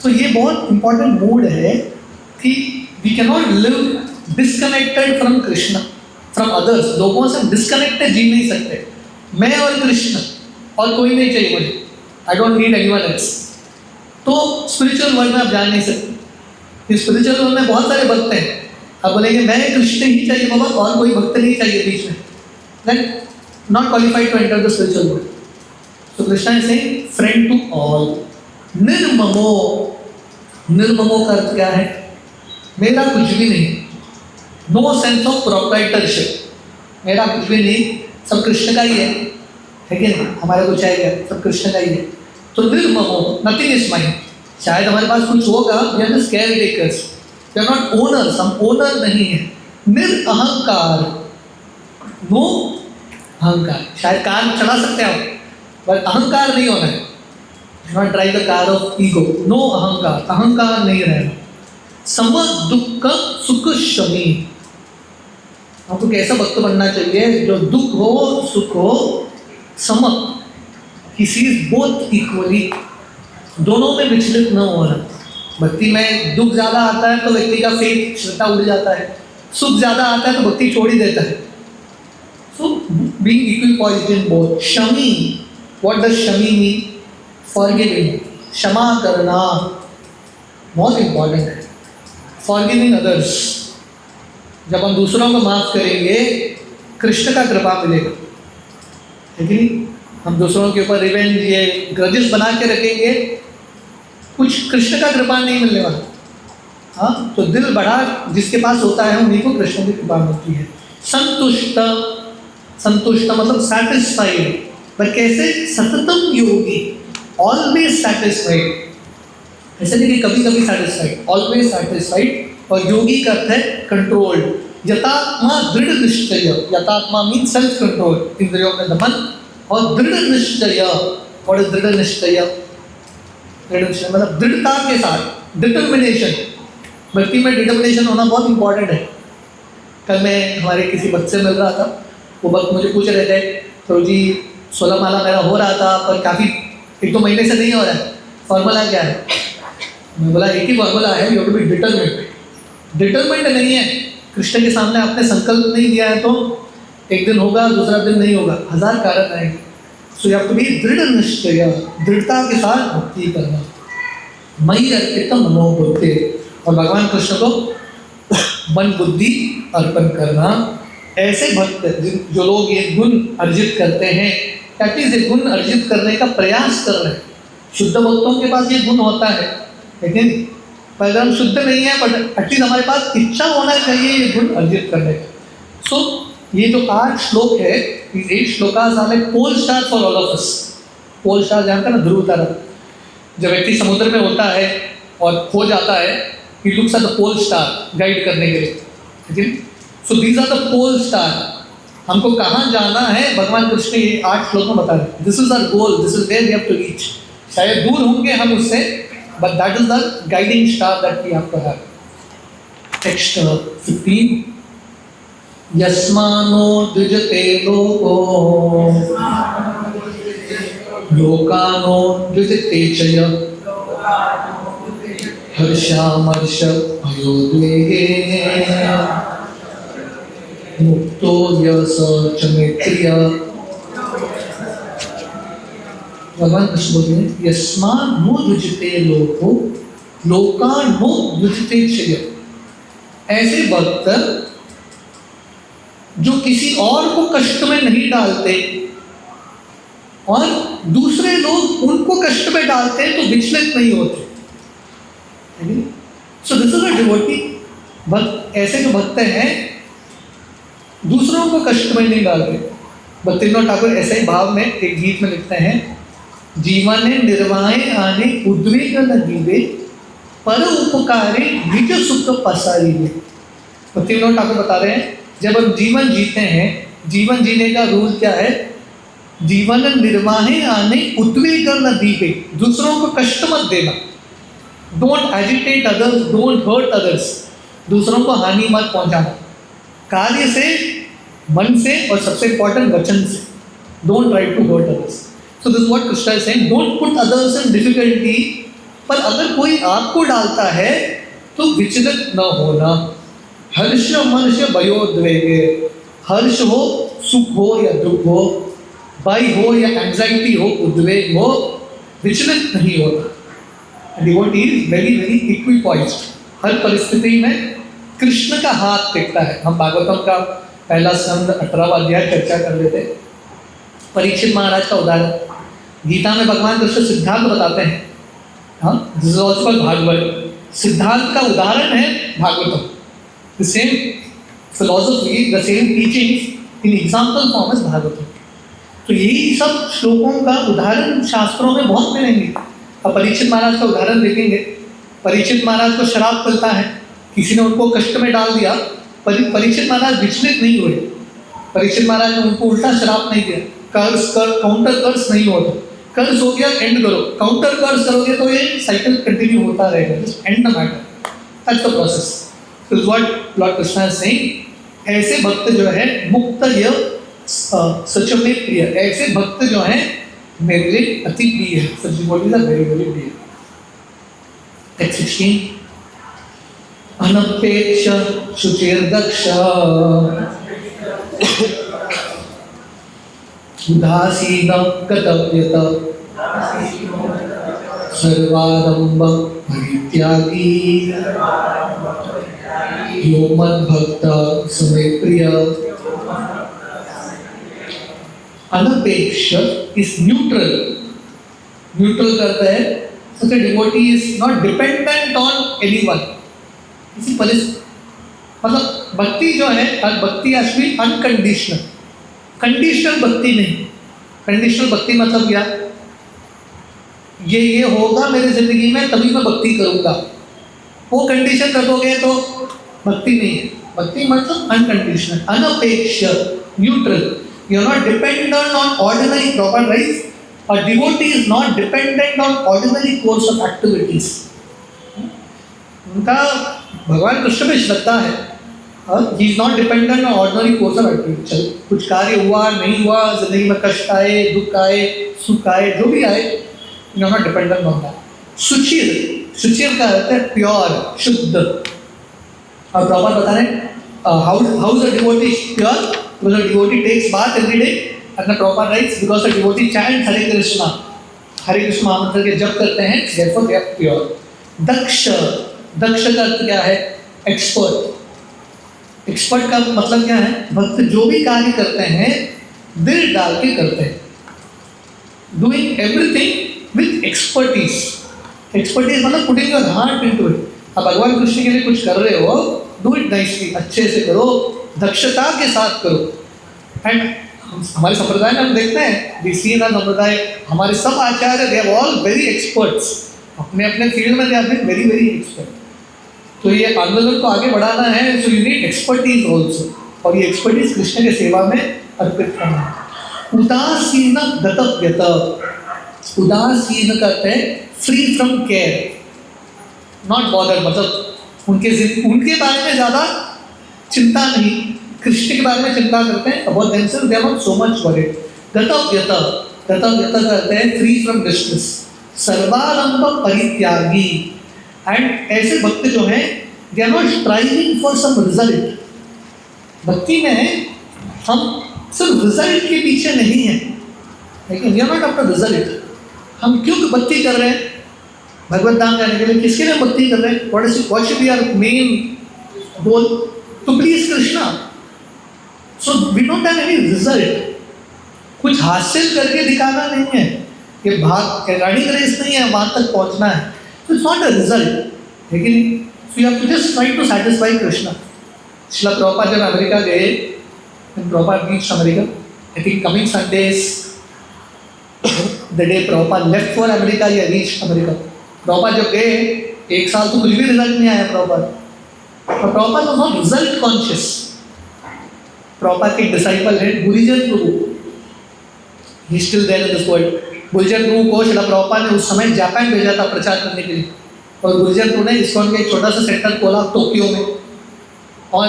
तो ये बहुत इंपॉर्टेंट मूड है कि we can not live disconnected from Krishna, from others. लोगों से डिस्कनेक्टेड जी नहीं सकते. मैं और कृष्ण और कोई नहीं चाहिए मुझे. I don't need anyone else. तो स्पिरिचुअल वर्ल्ड में आप जान नहीं सकते. स्पिरिचुअल वर्ल्ड में बहुत सारे भक्त हैं. आप बोलेंगे मैं कृष्ण ही चाहिए बाबा और कोई भक्त नहीं चाहिए बीच में, then not qualified to enter the spiritual world. So Krishna is saying friend to all. निर्ममो, निर्ममो का अर्थ क्या है? मेरा कुछ भी नहीं. नो सेंस ऑफ प्रोप्राइटरशिप, मेरा कुछ भी नहीं, सब कृष्ण का ही है कि नहीं? हमारा कुछ है क्या? सब कृष्ण का ही है. तो निर्ममो, नथिंग इज माइन. शायद हमारे पास कुछ होगा, we are just care takers, we are not owners, हम ओनर नहीं है. निरअहंकार, नो अहंकार. शायद कार चला सकते हैं आप, पर अहंकार नहीं होना है. Not drive the car of ego. No अहंकार, अहंकार नहीं रहना. सम दुख सुख शमी, आपको कैसा भक्त बनना चाहिए? जो दुख हो सुख हो सम, ही सीज बोथ इक्वली, दोनों में विचलित न होना. भक्ति में दुख ज़्यादा आता है तो व्यक्ति का फेथ, श्रद्धा उड़ जाता है. सुख ज़्यादा आता है तो भक्ति छोड़ ही देता है. So being equal positive in both. Shami, what does Shami mean? Forgiving, क्षमा करना, बहुत इंपॉर्टेंट है. फॉरगिविंग अदर्स, जब हम दूसरों को माफ़ करेंगे कृष्ण का कृपा मिलेगा. ठीक है, हम दूसरों के ऊपर रिवेंज, ये ग्रजेस बना के रखेंगे, कुछ कृष्ण का कृपा नहीं मिलने वाला. हाँ, तो दिल बड़ा जिसके पास होता है उन्हीं को कृष्ण की कृपा मिलती है. संतुष्ट, संतुष्ट मतलब सेटिस्फाइड. पर कैसे? सततम योगी, ऑलवेज सेटिस्फाइड. ऐसे नहीं कि कभी कभी सेटिस्फाइड, ऑलवेज सेटिस्फाइड. और योगी का अर्थ है कंट्रोल्ड. यथात्मा दृढ़ निश्चय, यथात्मा मीन सेल्फ कंट्रोल, इंद्रियों में दमन. और दृढ़ निश्चय, और दृढ़ निश्चय, दृढ़ निश्चय मतलब दृढ़ता के साथ, डिटर्मिनेशन. भक्ति में डिटर्मिनेशन होना बहुत इंपॉर्टेंट है. कल मैं हमारे किसी भक्त से मिल रहा था, वो भक्त मुझे पूछ रहे थे तो जी 16 माला मेरा हो रहा था पर काफ़ी 1-2 महीने से नहीं हो रहा है, फॉर्मूला क्या है? मैं बोला एक ही फॉर्मूला है, you have to be determined. Determined नहीं है, कृष्ण के सामने आपने संकल्प नहीं दिया है तो एक दिन होगा, दूसरा दिन नहीं होगा, 1000 कारण आएंगे. So you have to be दृढ़ निश्चय, दृढ़ता के साथ भक्ति करना. मयि अर्पित मनोबुद्धि, और भगवान कृष्ण को मन बुद्धि अर्पण करना. ऐसे भक्त जो लोग ये गुण अर्जित करते हैं, एटलीस्ट ये गुण अर्जित करने का प्रयास कर रहे हैं. शुद्ध भक्तों के पास ये गुण होता है, लेकिन पर अगर हम शुद्ध नहीं है, बट एटलीस्ट हमारे पास इच्छा होना चाहिए ये गुण अर्जित करने का. सो ये जो 8 श्लोक है, these 8 shlokas are like pole star for all of us. Pole star जानते हैं ना, ध्रुव तारा. जब व्यक्ति समुद्र में होता है और खो जाता है, he looks at the pole star guide करने के लिए. ठीक है, so these are the pole star. हमको कहाँ जाना है भगवान कृष्ण ये 8 श्लोक में बता रहे हैं. This is our goal, this is where we have to reach. शायद दूर होंगे हम उससे, but that is the guiding star that we have to have. Text 15, यस्मानो द्विजते लोको लोकानो द्विजते च यः हर्षामर्ष भयोद्वेगे मुक्तो यः स च मे प्रियः। भगवान कृष्ण बोलते हैं यस्मानो द्विजते लोको लोकानो द्विजते च यः। ऐसे भक्त जो किसी और को कष्ट में नहीं डालते और दूसरे लोग उनको कष्ट में डालते हैं तो विचलित नहीं होते। सो दिस इज अ डिवोटी भक्त। ऐसे जो भक्त हैं दूसरों को कष्ट में नहीं डालते। भक्तिविनोद ठाकुर ऐसे ही भाव में एक गीत में लिखते हैं, जीवन निर्वाहे आने उद्वेग न दीवे पर उपकारे निज सुख पसारी में। भक्तिविनोद ठाकुर बता रहे हैं जब हम जीवन जीते हैं, जीवन जीने का रूल क्या है? जीवन निर्वाहे आने उद्वेग न दीवे, दूसरों को कष्ट मत देना। Don't agitate others, don't hurt others, दूसरों को हानि मत पहुंचाना। कार्य से, मन से और सबसे इंपॉर्टेंट वचन से। Don't try to hurt others. So this what Krishna is saying, don't put others in difficulty. पर अगर कोई आपको डालता है तो विचलित न होना। हर्ष मर्ष भयोद्वेगे, हर्ष हो, सुख हो या दुख हो, भय हो या एंजाइटी हो, उद्वेग हो, विचलित नहीं होता। Devotee is very very equipoised. हर परिस्थिति में कृष्ण का हाथ दिखता है। हम भागवतम का पहला स्कंद 18वां अध्याय चर्चा कर रहे थे। परीक्षित महाराज का उदाहरण गीता में भगवान कृष्ण सिद्धांत बताते हैं। हाँ, दिस इज ऑल्सो भागवत। सिद्धांत का उदाहरण है Bhagavatam. The same philosophy, the same teachings in example form as Bhagavatam. तो यही सब श्लोकों का उदाहरण शास्त्रों में बहुत मिलेंगे। अब परीक्षित महाराज का उदाहरण देखेंगे। परीक्षित महाराज को शराब मिलता है, किसी ने उनको कष्ट में डाल दिया, परीक्षित महाराज विचलित नहीं हुए। परीक्षित महाराज ने उनको उल्टा शराब नहीं दिया। कर्ज कर काउंटर कर्ज नहीं होता। कर्ज हो गया, एंड करो। काउंटर कर्ज करोगे तो ये साइकिल कंटिन्यू होता रहेगा। Just and the matter, that's the process. Is what Lord Krishna is saying, ऐसे भक्त जो है मुक्त यह सच में प्रिय, ऐसे भक्त जो है मेरे लिए अति प्रिय है। Such devotees are very very dear. Text 16, अनपेक्ष शुचिर्दक्ष उदासीन कर्तव्यत सर्वारंभ परित्यागी यो मद्भक्त समय प्रिय। अनपेक्ष इज न्यूट्रल। न्यूट्रल करता है such a devotee is not dependent on anyone। किसी परिस्थिति, मतलब भक्ति जो है, हर भक्ति has to be unconditional। Conditional भक्ति नहीं। कंडीशनल भक्ति मतलब क्या? ये होगा मेरी जिंदगी में तभी मैं भक्ति करूंगा, वो कंडीशन कर दोगे तो भक्ति नहीं है। भक्ति मतलब अनकंडीशनल, अनपेक्ष, neutral. You are not dependent on ordinary proper rise. और devotee is not dependent on ordinary course of activities. उनका भगवान कृष्ण में श्रद्धा है और he is not dependent on ordinary course of activity. चलो कुछ कार्य हुआ नहीं हुआ, जिंदगी में कष्ट आए, दुख आए, सुख आए, जो भी आए, you are not dependent on that. सुचिर, सुचिर का अर्थ है प्योर, शुद्ध। और प्रॉपर बता रहे how is a devotee pure? Because a devotee takes bath every day at the proper rites, because a devotee chant Hare Krishna महामंत्र के जप करते हैं, देयरफॉर दे आर प्योर। दक्ष, दक्ष का अर्थ क्या है? एक्सपर्ट। एक्सपर्ट का मतलब क्या है? भक्त जो भी कार्य करते हैं दिल डाल के करते हैं, doing everything with expertise. Expertise मतलब putting your heart into it. अब भगवान कृष्ण के लिए कुछ कर रहे हो, डू इट नाइसली, अच्छे से करो, दक्षता के साथ करो। एंड हमारे संप्रदाय में हम देखते हैं, बीसीए का संप्रदाय, हमारे सब आचार्य they are all very experts. अपने अपने फील्ड में they are very very expert. तो ये आंदोलन को आगे बढ़ाना है, so you need expertise also. और ये एक्सपर्टीज कृष्ण के सेवा में अर्पित करना। उदासीन गतव्यत, उदासीन करते हैं free from care, not bother, मतलब उनके बारे में ज़्यादा चिंता नहीं, कृष्ण के बारे में चिंता करते हैं। About themselves they are not so much worried. गतव्यता करते हैं फ्री फ्रॉम डिस्ट्रेस, सर्वारंभ परित्यागी। एंड ऐसे भक्त जो हैं they are not striving for some result. भक्ति में हम सिर्फ रिजल्ट के पीछे नहीं है, लेकिन we are not after result. हम क्यों भक्ति कर रहे हैं? भगवत धाम जाने के लिए। किसके लिए भक्ति कर रहे हैं? What should be our main goal? To please Krishna. So we don't have any result. कुछ हासिल करके दिखाना नहीं है, ये भाग रनिंग रेस नहीं है, वहां तक पहुंचना है। तो इट्स नॉट अ रिजल्ट। लेकिन so you have to just try to satisfy Krishna. Srila Prabhupada जब अमेरिका गए, Prabhupada reached America, I think coming Sundays the day Prabhupada left for America या रीच्ड अमेरिका। प्रभुपाद जब गए, एक साल तो कुछ भी रिजल्ट नहीं आया प्रभुपाद। और Prabhupada was not result conscious. Prabhupada के डिसाइपल है Gurujan Prabhu, he still there in this world. Gurujan Prabhu को श्रील प्रभुपाद ने उस समय जापान भेजा था प्रचार करने के लिए, और गुरुजन प्रभु ने इस्कॉन के एक छोटा सा सेंटर खोला टोक्यो में। और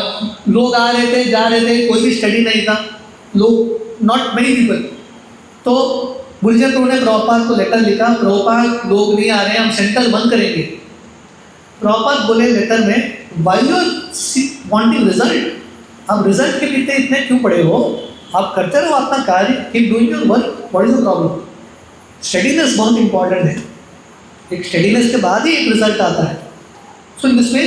लोग आ रहे थे, जा रहे थे, कोई भी स्टडी नहीं था, लोग नॉट मेनी पीपल। तो गुरुजन प्रभु ने प्रभुपाद को लेटर लिखा, प्रभुपाद लोग नहीं आ रहे हैं, हम सेंटर बंद करेंगे। प्रभुपाद बोले लेटर में, why you are wanting result? आप रिजल्ट के पीछे इतने क्यों पड़े हो? आप करते रहो अपना कार्य, keep doing your work, what is the problem? Steadiness बहुत इंपॉर्टेंट है, एक स्टडीनेस के बाद ही एक रिजल्ट आता है। So in this way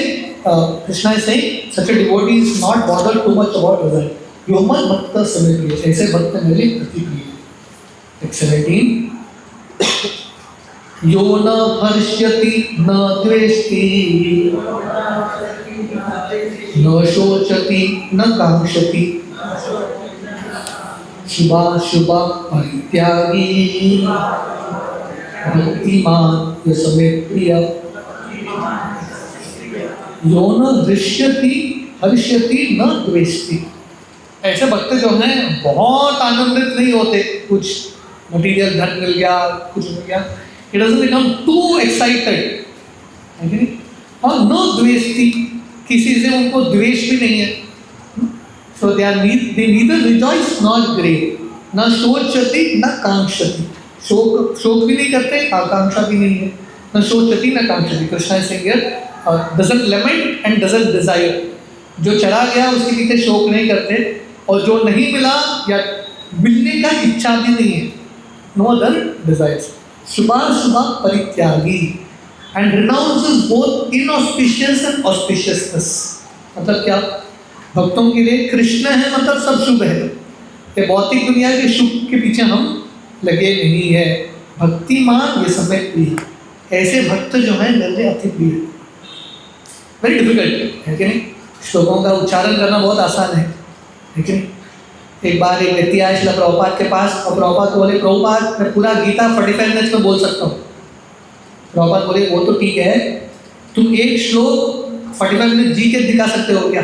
Krishna is saying such a devotee is not bothered too much about result. यो मत भक्त समय प्रिय, ऐसे भक्त मेरे अति प्रिय। 17 यो न हर्ष्यति न द्वेष्टि न शोचति न कांक्षति शुभाशुभ परित्यागी भक्तिमान यस मे प्रिय। यो न हृष्यति हर्ष्यति न द्वेष्टि। ऐसे भक्त जो हैं बहुत आनंदित नहीं होते, कुछ मटीरियल धन मिल गया, कुछ मिल गया, it doesn't become to excited. और नो द्वेष्टि, किसी से उनको द्वेष भी नहीं है। सो दे नीदर रिजॉइस नॉट ग्रेव, न शोचति न कांक्षति। शोक भी नहीं करते, आकांक्षा भी नहीं है। न शोचति न कांक्षति। Krishna is saying here doesn't lament and doesn't desire. जो चला गया उसके पीछे शोक नहीं करते, और जो नहीं मिला या मिलने का इच्छा भी नहीं है, नो अदर डिजायर्स। शुभाशुभ परित्यागी and renounces both inauspicious and auspiciousness. मतलब क्या? भक्तों के लिए कृष्ण है मतलब सब शुभ है, ये भौतिक दुनिया के शुभ के पीछे हम लगे नहीं है। भक्तिमान ये समय प्रिय। ऐसे भक्त जो है मेरे अति प्रिय। वेरी डिफिकल्ट है कि नहीं? श्लोकों का उच्चारण करना बहुत आसान है, लेकिन एक बार एक व्यक्ति आया श्रील प्रभुपाद के पास, और प्रभुपाद को बोले, प्रभुपाद मैं पूरा गीता 45 मिनट्स में बोल सकता हूँ। प्रभुपाद बोले, वो तो ठीक है, तुम एक श्लोक 45 मिनट जी के दिखा सकते हो क्या?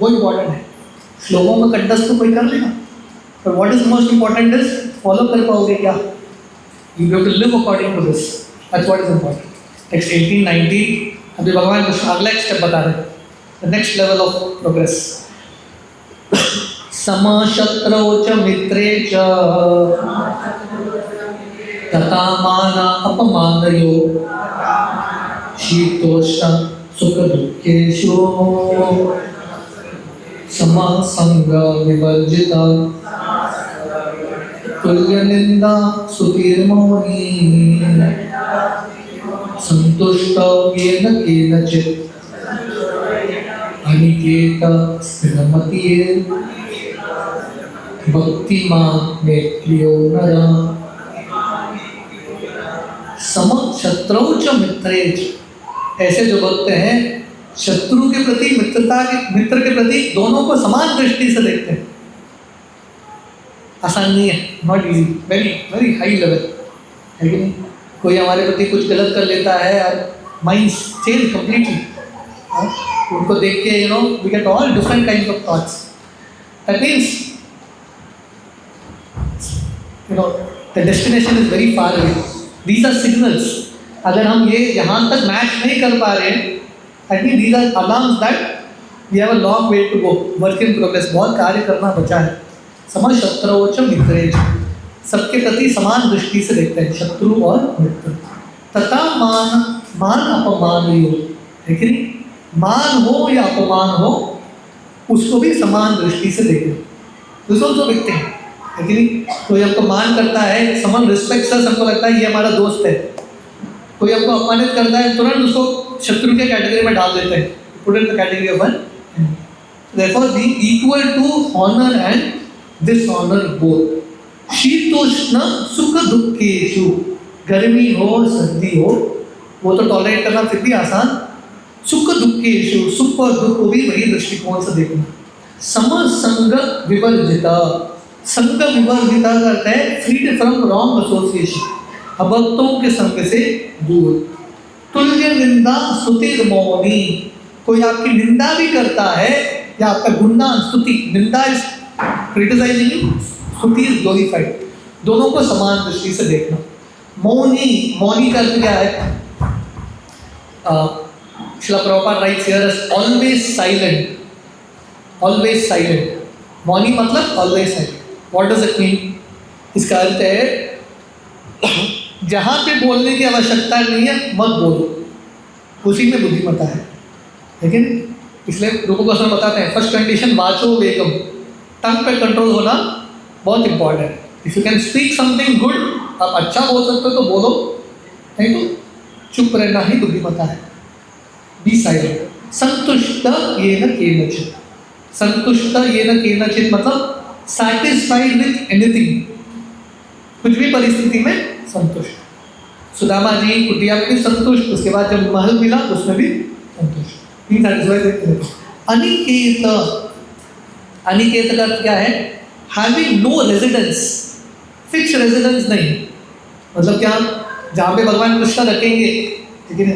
वो इम्पोर्टेंट है। श्लोकों में कंठस्थ तो कोई कर लेगा, पर what is most important is follow कर पाओगे क्या? You have to live according to this, that's what is important. Next 18-19 अभी भगवान कृष्ण अगला एक स्टेप बता रहे हैं, the next level of progress. समशत्रौ च मित्रे च तथा मान अपमानयो शीतोष्ण सुख दुःखेषु समसंग विवर्जिता तुल्य निंदा सुतीर्मौनी संतुष्ट येन केनचित् अनिकेत स्थिरमतिः भक्तिमान में प्रियो नरा। सम शत्रौ च मित्रे च। ऐसे जो भक्त हैं शत्रु के प्रति मित्र के प्रति दोनों को समान दृष्टि से देखते हैं। आसान नहीं है, not easy, very very high level है कि नहीं? कोई हमारे प्रति कुछ गलत कर लेता है और माइंड चेंज कंप्लीटली। उनको देख के you know we get all different kind of thoughts. That means the destination is very far away. These are signals. अगर हम ये यहाँ तक मैच नहीं कर पा रहे, I think these are alarms that we have a long way to go, work in progress, बहुत कार्य करना बचा है। समशत्रुश्च मित्रे, सबके प्रति समान दृष्टि से देखते हैं, शत्रु और मित्र। तथा मान अपमान है कि नहीं, मान हो या अपमान हो उसको भी समान दृष्टि से देखें, दूसरों को देखते हैं है कि नहीं। कोई हमको मान करता है, समन रिस्पेक्ट सर, हमको लगता है ये हमारा दोस्त है। कोई हमको अपमानित करता है, तुरंत उसको शत्रु के कैटेगरी में डाल देते हैं, put in the category of one. Therefore, be equal to honor and dishonor both. शीतोष्ण सुख दुखेषु, गर्मी हो सर्दी हो वो तो टॉलरेट करना फिर भी आसान, सुख दुखेषु, सुख और दुख को भी वही दृष्टिकोण से देखना। समसंग विवर्जिता, संग विवर्जिता करता है फ्रीड फ्रॉम रॉन्ग एसोसिएशन, अभक्तों के संग से दूर। तुल्य निंदा स्तुति मौनी, कोई आपकी निंदा भी करता है या आपका गुणगान, स्तुति, निंदा इज क्रिटिसाइजिंग, स्तुति इज ग्लोरीफाइड, दोनों को समान दृष्टि से देखना। मौनी, मौनी का अर्थ क्या है? Srila Prabhupada writes here as always silent, always silent. Mauni मतलब always silent. What does it mean? इसका अर्थ है जहाँ पे बोलने की आवश्यकता नहीं है मत बोलो, उसी में बुद्धिमत्ता है। लेकिन इसलिए लोगों को असर बताते हैं, फर्स्ट कंडीशन वाचो वेगम, टंग पे कंट्रोल होना बहुत इंपॉर्टेंट है। If you can speak something good, आप अच्छा बोल सकते हो तो बोलो, नहीं तो चुप रहना ही बुद्धिमत्ता है। Be silent. संतुष्ट येन केनचित्, संतुष्ट येन केनचित् मतलब सैटिस्फाइड विथ एनीथिंग, कुछ भी परिस्थिति में संतुष्ट। सुदामा जी कुटिया में भी संतुष्ट, उसके बाद जब महल मिला उसमें भी संतुष्ट। अनिकेत, अनिकेत का अर्थ क्या है? Having no residence, fix residence नहीं, मतलब क्या, जहाँ पे भगवान कृष्ण रखेंगे, लेकिन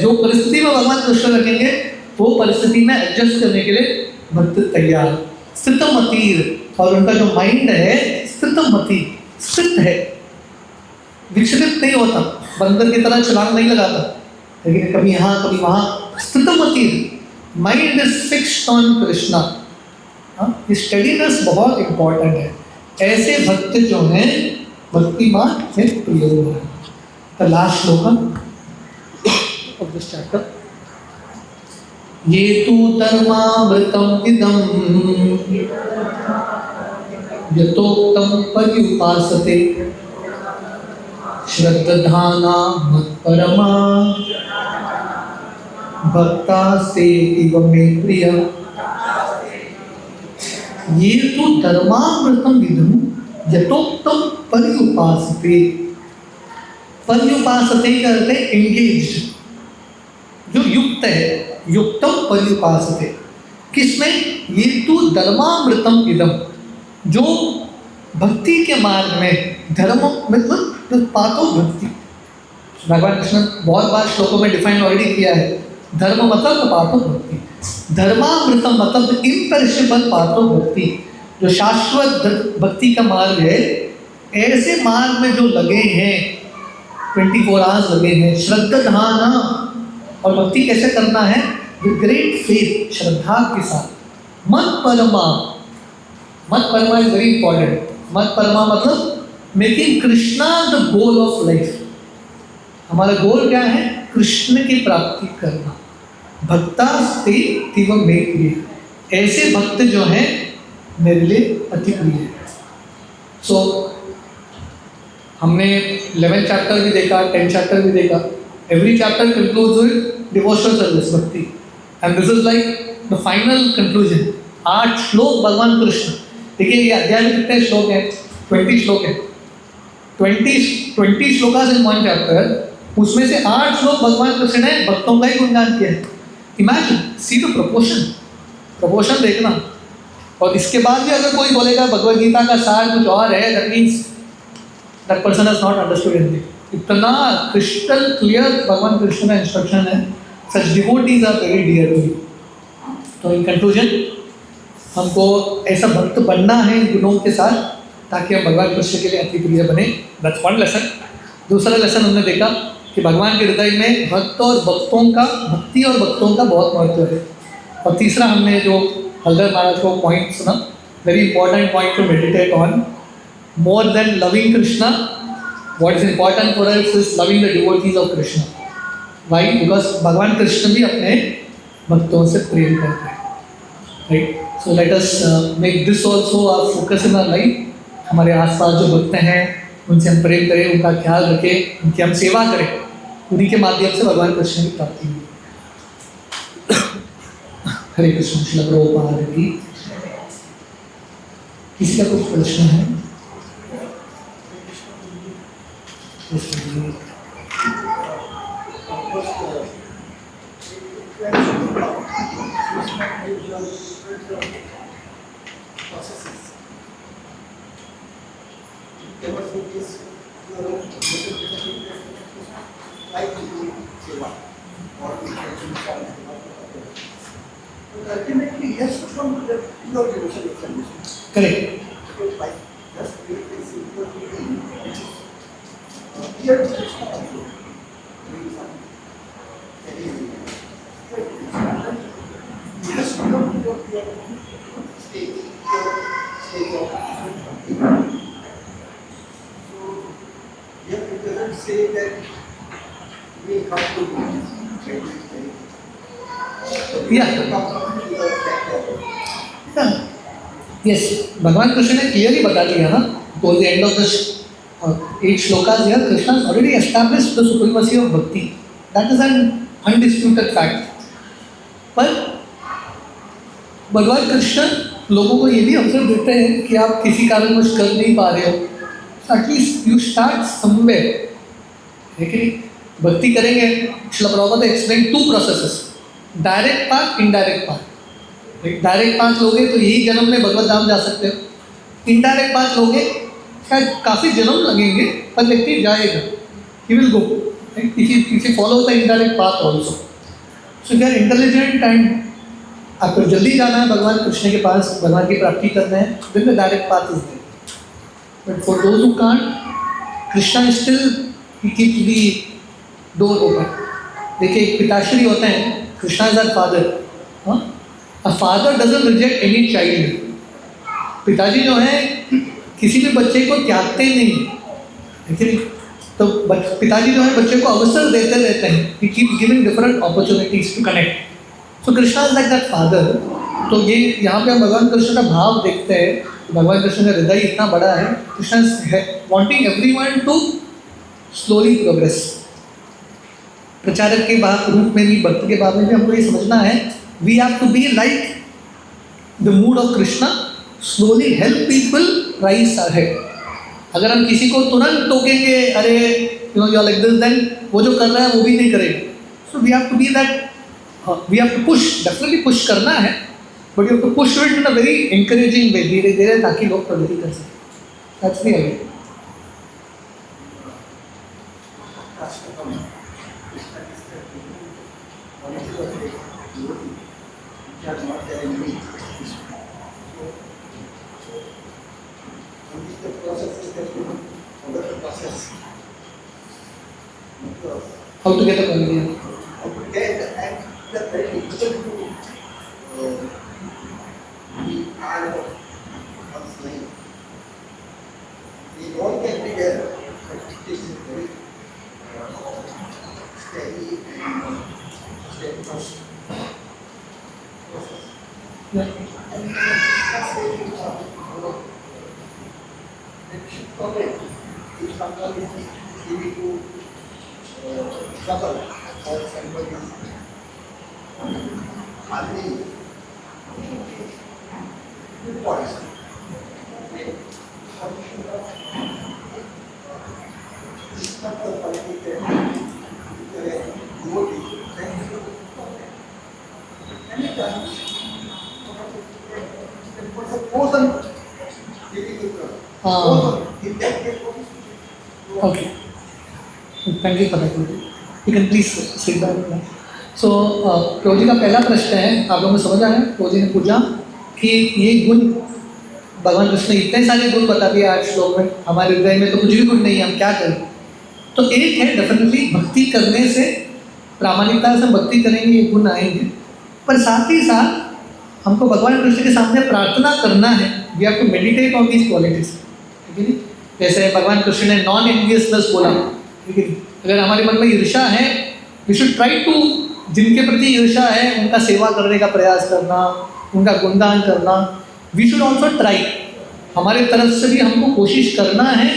जो परिस्थिति में भगवान कृष्ण रखेंगे वो परिस्थिति में एडजस्ट करने के लिए भक्त तैयार। स्थितमतीर, और उनका जो माइंड है स्थितमती, स्थित है, विचलित नहीं होता, बंदर की तरह छलांग नहीं लगाता, लेकिन कभी यहाँ कभी वहाँ। स्थितमती, mind is fixed on Krishna, steadiness बहुत इंपॉर्टेंट है। ऐसे भक्त जो हैं भक्ति मार्ग में प्रयोग है। द लास्ट श्लोक ऑफ दिस चैप्टर, ये तु धर्मामृतम इदं यतोक्तं पर्युपासते श्रद्धाना मत्परमा भक्तास्ते इव मे प्रिय। ये तो धर्मामृतम इदं यतोक्तं पर्युपासते, पर्युपासते का अर्थ है एंगेज्ड, जो युक्त है, युक्तम पर्युपासते, किसमें? ये तो धर्मामृतम इदं, जो भक्ति के मार्ग में, धर्म मतलब पाथ ऑफ भक्ति, भगवान कृष्ण बहुत बार श्लोकों में डिफाइन ऑलरेडी किया है। धर्म मतलब पाथ ऑफ भक्ति, धर्मामृतम मतलब इम्पेरिशेबल पाथ ऑफ भक्ति, जो शाश्वत भक्ति का मार्ग है। ऐसे मार्ग में जो लगे हैं, 24 आवर्स लगे हैं, श्रद्धाना, और भक्ति कैसे करना है? विद ग्रेट फेथ, श्रद्धा के साथ। मत परमा, मत परमा इज वेरी इंपॉर्टेंट। मत परमा मतलब making Krishna the goal of life. हमारा गोल क्या है? कृष्ण की प्राप्ति करना। भक्तास्ते तीव मे प्रिय, ऐसे भक्त जो हैं मेरे लिए अति प्रिय है। सो हमने 11th चैप्टर भी देखा, 10th चैप्टर भी देखा। Every chapter concludes with devotional service, bhakti, and this is like the final conclusion. 8 श्लोक भगवान कृष्ण, देखिए ये अध्याय में कितने श्लोक हैं? 20 श्लोक है, 20 श्लोकास इन वन चैप्टर। उसमें से 8 श्लोक भगवान कृष्ण ने भक्तों का ही गुणगान किया है। Imagine, see the proportion, proportion देखना। और इसके बाद भी अगर कोई बोलेगा भगवद गीता का सार कुछ और है, that means that person has not understood anything. इतना क्रिस्टल क्लियर भगवान कृष्ण का इंस्ट्रक्शन है, such devotees are very dear to you. तो इन कंक्लूजन, हमको ऐसा भक्त बनना है इन गुणों के साथ, ताकि हम भगवान कृष्ण के लिए अति प्रिय बने। That's one lesson. दूसरा लेसन हमने देखा कि भगवान के हृदय में भक्ति और भक्तों का बहुत महत्व है। और तीसरा हमने जो हल्दर महाराज को पॉइंट सुना, very important point to meditate on, more than loving Krishna what is important for us is loving the devotees of Krishna. Why? Because भगवान कृष्ण भी अपने भक्तों से प्रेम करते हैं, right? So let us make this also our focus in our life. हमारे आसपास जो भक्त हैं उनसे हम प्रेम करें, उनका ख्याल रखें, उनकी हम सेवा करें, उन्हीं के माध्यम से भगवान कृष्ण की प्राप्ति हुई। हरे कृष्ण। श्रील प्रभुपाद की। किसी का कुछ प्रश्न है? Ultimately, yes, from the pure devotion examination. Correct. Because by just practicing simple thing, which is here to Krishna also, doing some very just come to your stage, stage of something. So here it doesn't say that we have to do this. Yes, भगवान कृष्ण ने clearly बता दिया ना, toward the end of this 8 shlokas here, Krishna has already established the supremacy of bhakti. That is an undisputed fact. पर भगवान कृष्ण लोगों को ये भी अवसर देते हैं कि आप किसी कारणवश कर नहीं पा रहे हो, एटलीस्ट यू स्टार्ट समवेयर, है कि नहीं? भक्ति करेंगे, Srila Prabhupada explain 2 processes, direct path, indirect path. Direct path लोगे तो यही जन्म में भगवत धाम जा सकते हो, इनडायरेक्ट पाथ लोगे शायद काफ़ी जन्म लगेंगे पर व्यक्ति जाएगा, he will go if you follow the indirect path also. So they are intelligent and आपको जल्दी जाना है भगवान कृष्ण के पास, भगवान की प्राप्ति करना है, then the direct path is there. But for those who can't, Krishna is still he keeps the door open. देखिए, एक पिताश्री होते हैं, Krishna is our father. A father doesn't reject any child. पिताजी जो है किसी भी बच्चे को त्यागते नहीं, लेकिन तो पिताजी जो है बच्चे को अवसर देते रहते हैं, he keep giving different opportunities to connect. So Krishna is like that father. तो ये यहाँ पे हम भगवान कृष्ण का भाव देखते हैं, भगवान कृष्ण का हृदय इतना बड़ा है, Krishna is wanting everyone to slowly progress. प्रचारक के रूप में भी, भक्त के बारे में भी हमको ये समझना है, we have to be like the mood of Krishna, slowly help people rise ahead. अगर हम किसी को तुरंत टोकेंगे, अरे you know you are like this, then वो जो कर रहा है वो भी नहीं करेगा। So we have to be that, we have to push, definitely push करना है, but you have to push it in a very encouraging way, धीरे धीरे, ताकि लोग प्रगति कर सकें। That's the idea. How to get a conveyor? How to get and the very difficult to be part of one's life. We all can be there, but it is very steady and steady process. Yeah. And that's very it should come in. If someone is giving you trouble or somebody is hardly good points. It's not the quality that you are devotee. Many times, for the person giving you trouble, in that case, Okay. Thank you for that. You can please sit down. So, प्रभु जी का पहला प्रश्न है, आप लोगों को समझ आया? प्रभु जी ने पूछा कि ये गुण, भगवान कृष्ण ने इतने सारे गुण बता दिए 8 श्लोक में, हमारे हृदय में तो कुछ भी गुण नहीं है, हम क्या करें? तो एक है डेफिनेटली भक्ति करने से, प्रामाणिकता से भक्ति करेंगे ये गुण आएंगे, पर साथ ही साथ हमको भगवान कृष्ण के सामने प्रार्थना करना है। We have to meditate on these qualities, ठीक है नहीं? जैसे भगवान कृष्ण ने नॉन एनवियसनेस बोला, ठीक है नहीं? अगर हमारे मन में ईर्ष्या है, वी शुड ट्राई टू, जिनके प्रति ईर्ष्या है उनका सेवा करने का प्रयास करना, उनका गुणगान करना। वी शुड ऑल्सो ट्राई, हमारे तरफ से भी हमको कोशिश करना है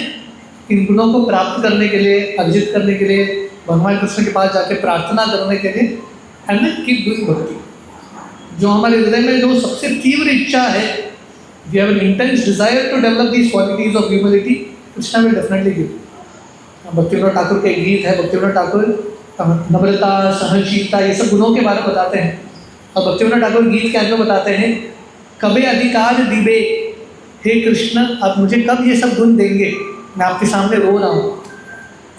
इन गुणों को प्राप्त करने के लिए, अर्जित करने के लिए, भगवान कृष्ण के पास जाके प्रार्थना करने के लिए, एंड देन कीप डूइंग भक्ति। जो हमारे हृदय में जो सबसे तीव्र इच्छा है, we have an intense desire to develop these qualities of humility, Krishna will definitely give. Bhaktivinoda Thakur के एक गीत है, भक्तिविनोद ठाकुर नम्रता, सहनशीलता, ये सब गुणों के बारे में बताते हैं। और भक्तिविनोद ठाकुर गीत के अंदर बताते हैं, कबे अधिकार दिबे, हे कृष्ण आप मुझे कब ये सब गुण देंगे, मैं आपके सामने रो रहा हूँ।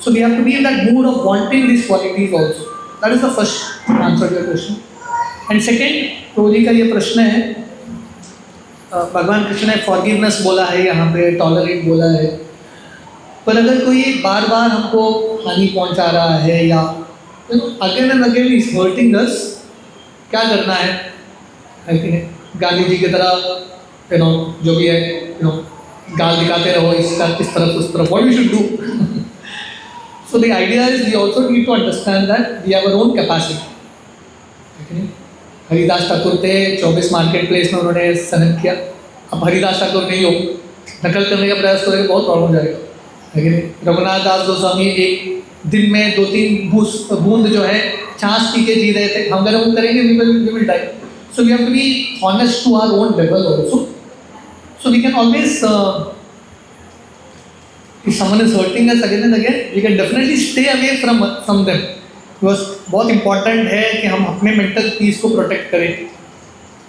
So we have to be in that mood of wanting this qualities also. That is the first answer to your question. And second, Prabhu ji का ये प्रश्न है, भगवान कृष्ण ने फॉरगिवनेस बोला है यहाँ पे, टॉलरेट बोला है, पर अगर कोई बार बार हमको हानि पहुँचा रहा है या again and again is hurting us, क्या करना है कि गांधी जी की तरह जो भी है गाल दिखाते रहो इसका इस तरफ उस तरफ, what we should do? So the idea is we also need to understand that we have our own capacity. Haridas Thakur थे, 24 मार्केट प्लेस में उन्होंने सहन किया। अब हरिदास ठाकुर नहीं हो, नकल करने का प्रयास करेंगे बहुत प्रॉब्लम हो जाएगा, है कि नहीं? रघुनाथ दास गोस्वामी एक दिन में 2-3 बूंद जो है छाछ पी के जी रहे थे, हम अगर वो करेंगे we will die. So we have to be honest to our own level also. So we can always, if someone is hurting us again and again, we can definitely stay away from them. Because बहुत important है कि हम अपने mental peace को protect करें।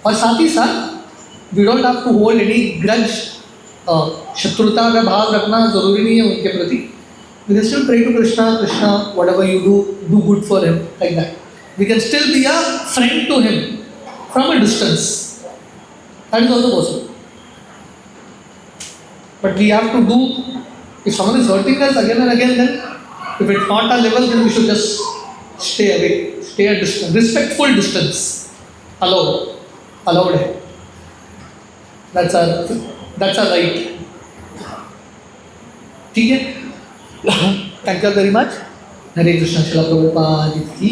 और साथ ही साथ we don't have to hold any grudge, शत्रुता का भाव रखना ज़रूरी नहीं है उनके प्रति। We can still pray to Krishna, Krishna, whatever you do good for him, like that. We can still be a friend to him from a distance. That is also possible. But we have to do, if someone is hurting us again and again, then if it's not our level, then we should just stay away, stay at distance, respectful distance, allowed है, that's our right, ठीक है? Thank you very much. हरे कृष्ण, श्रील प्रभुपाद की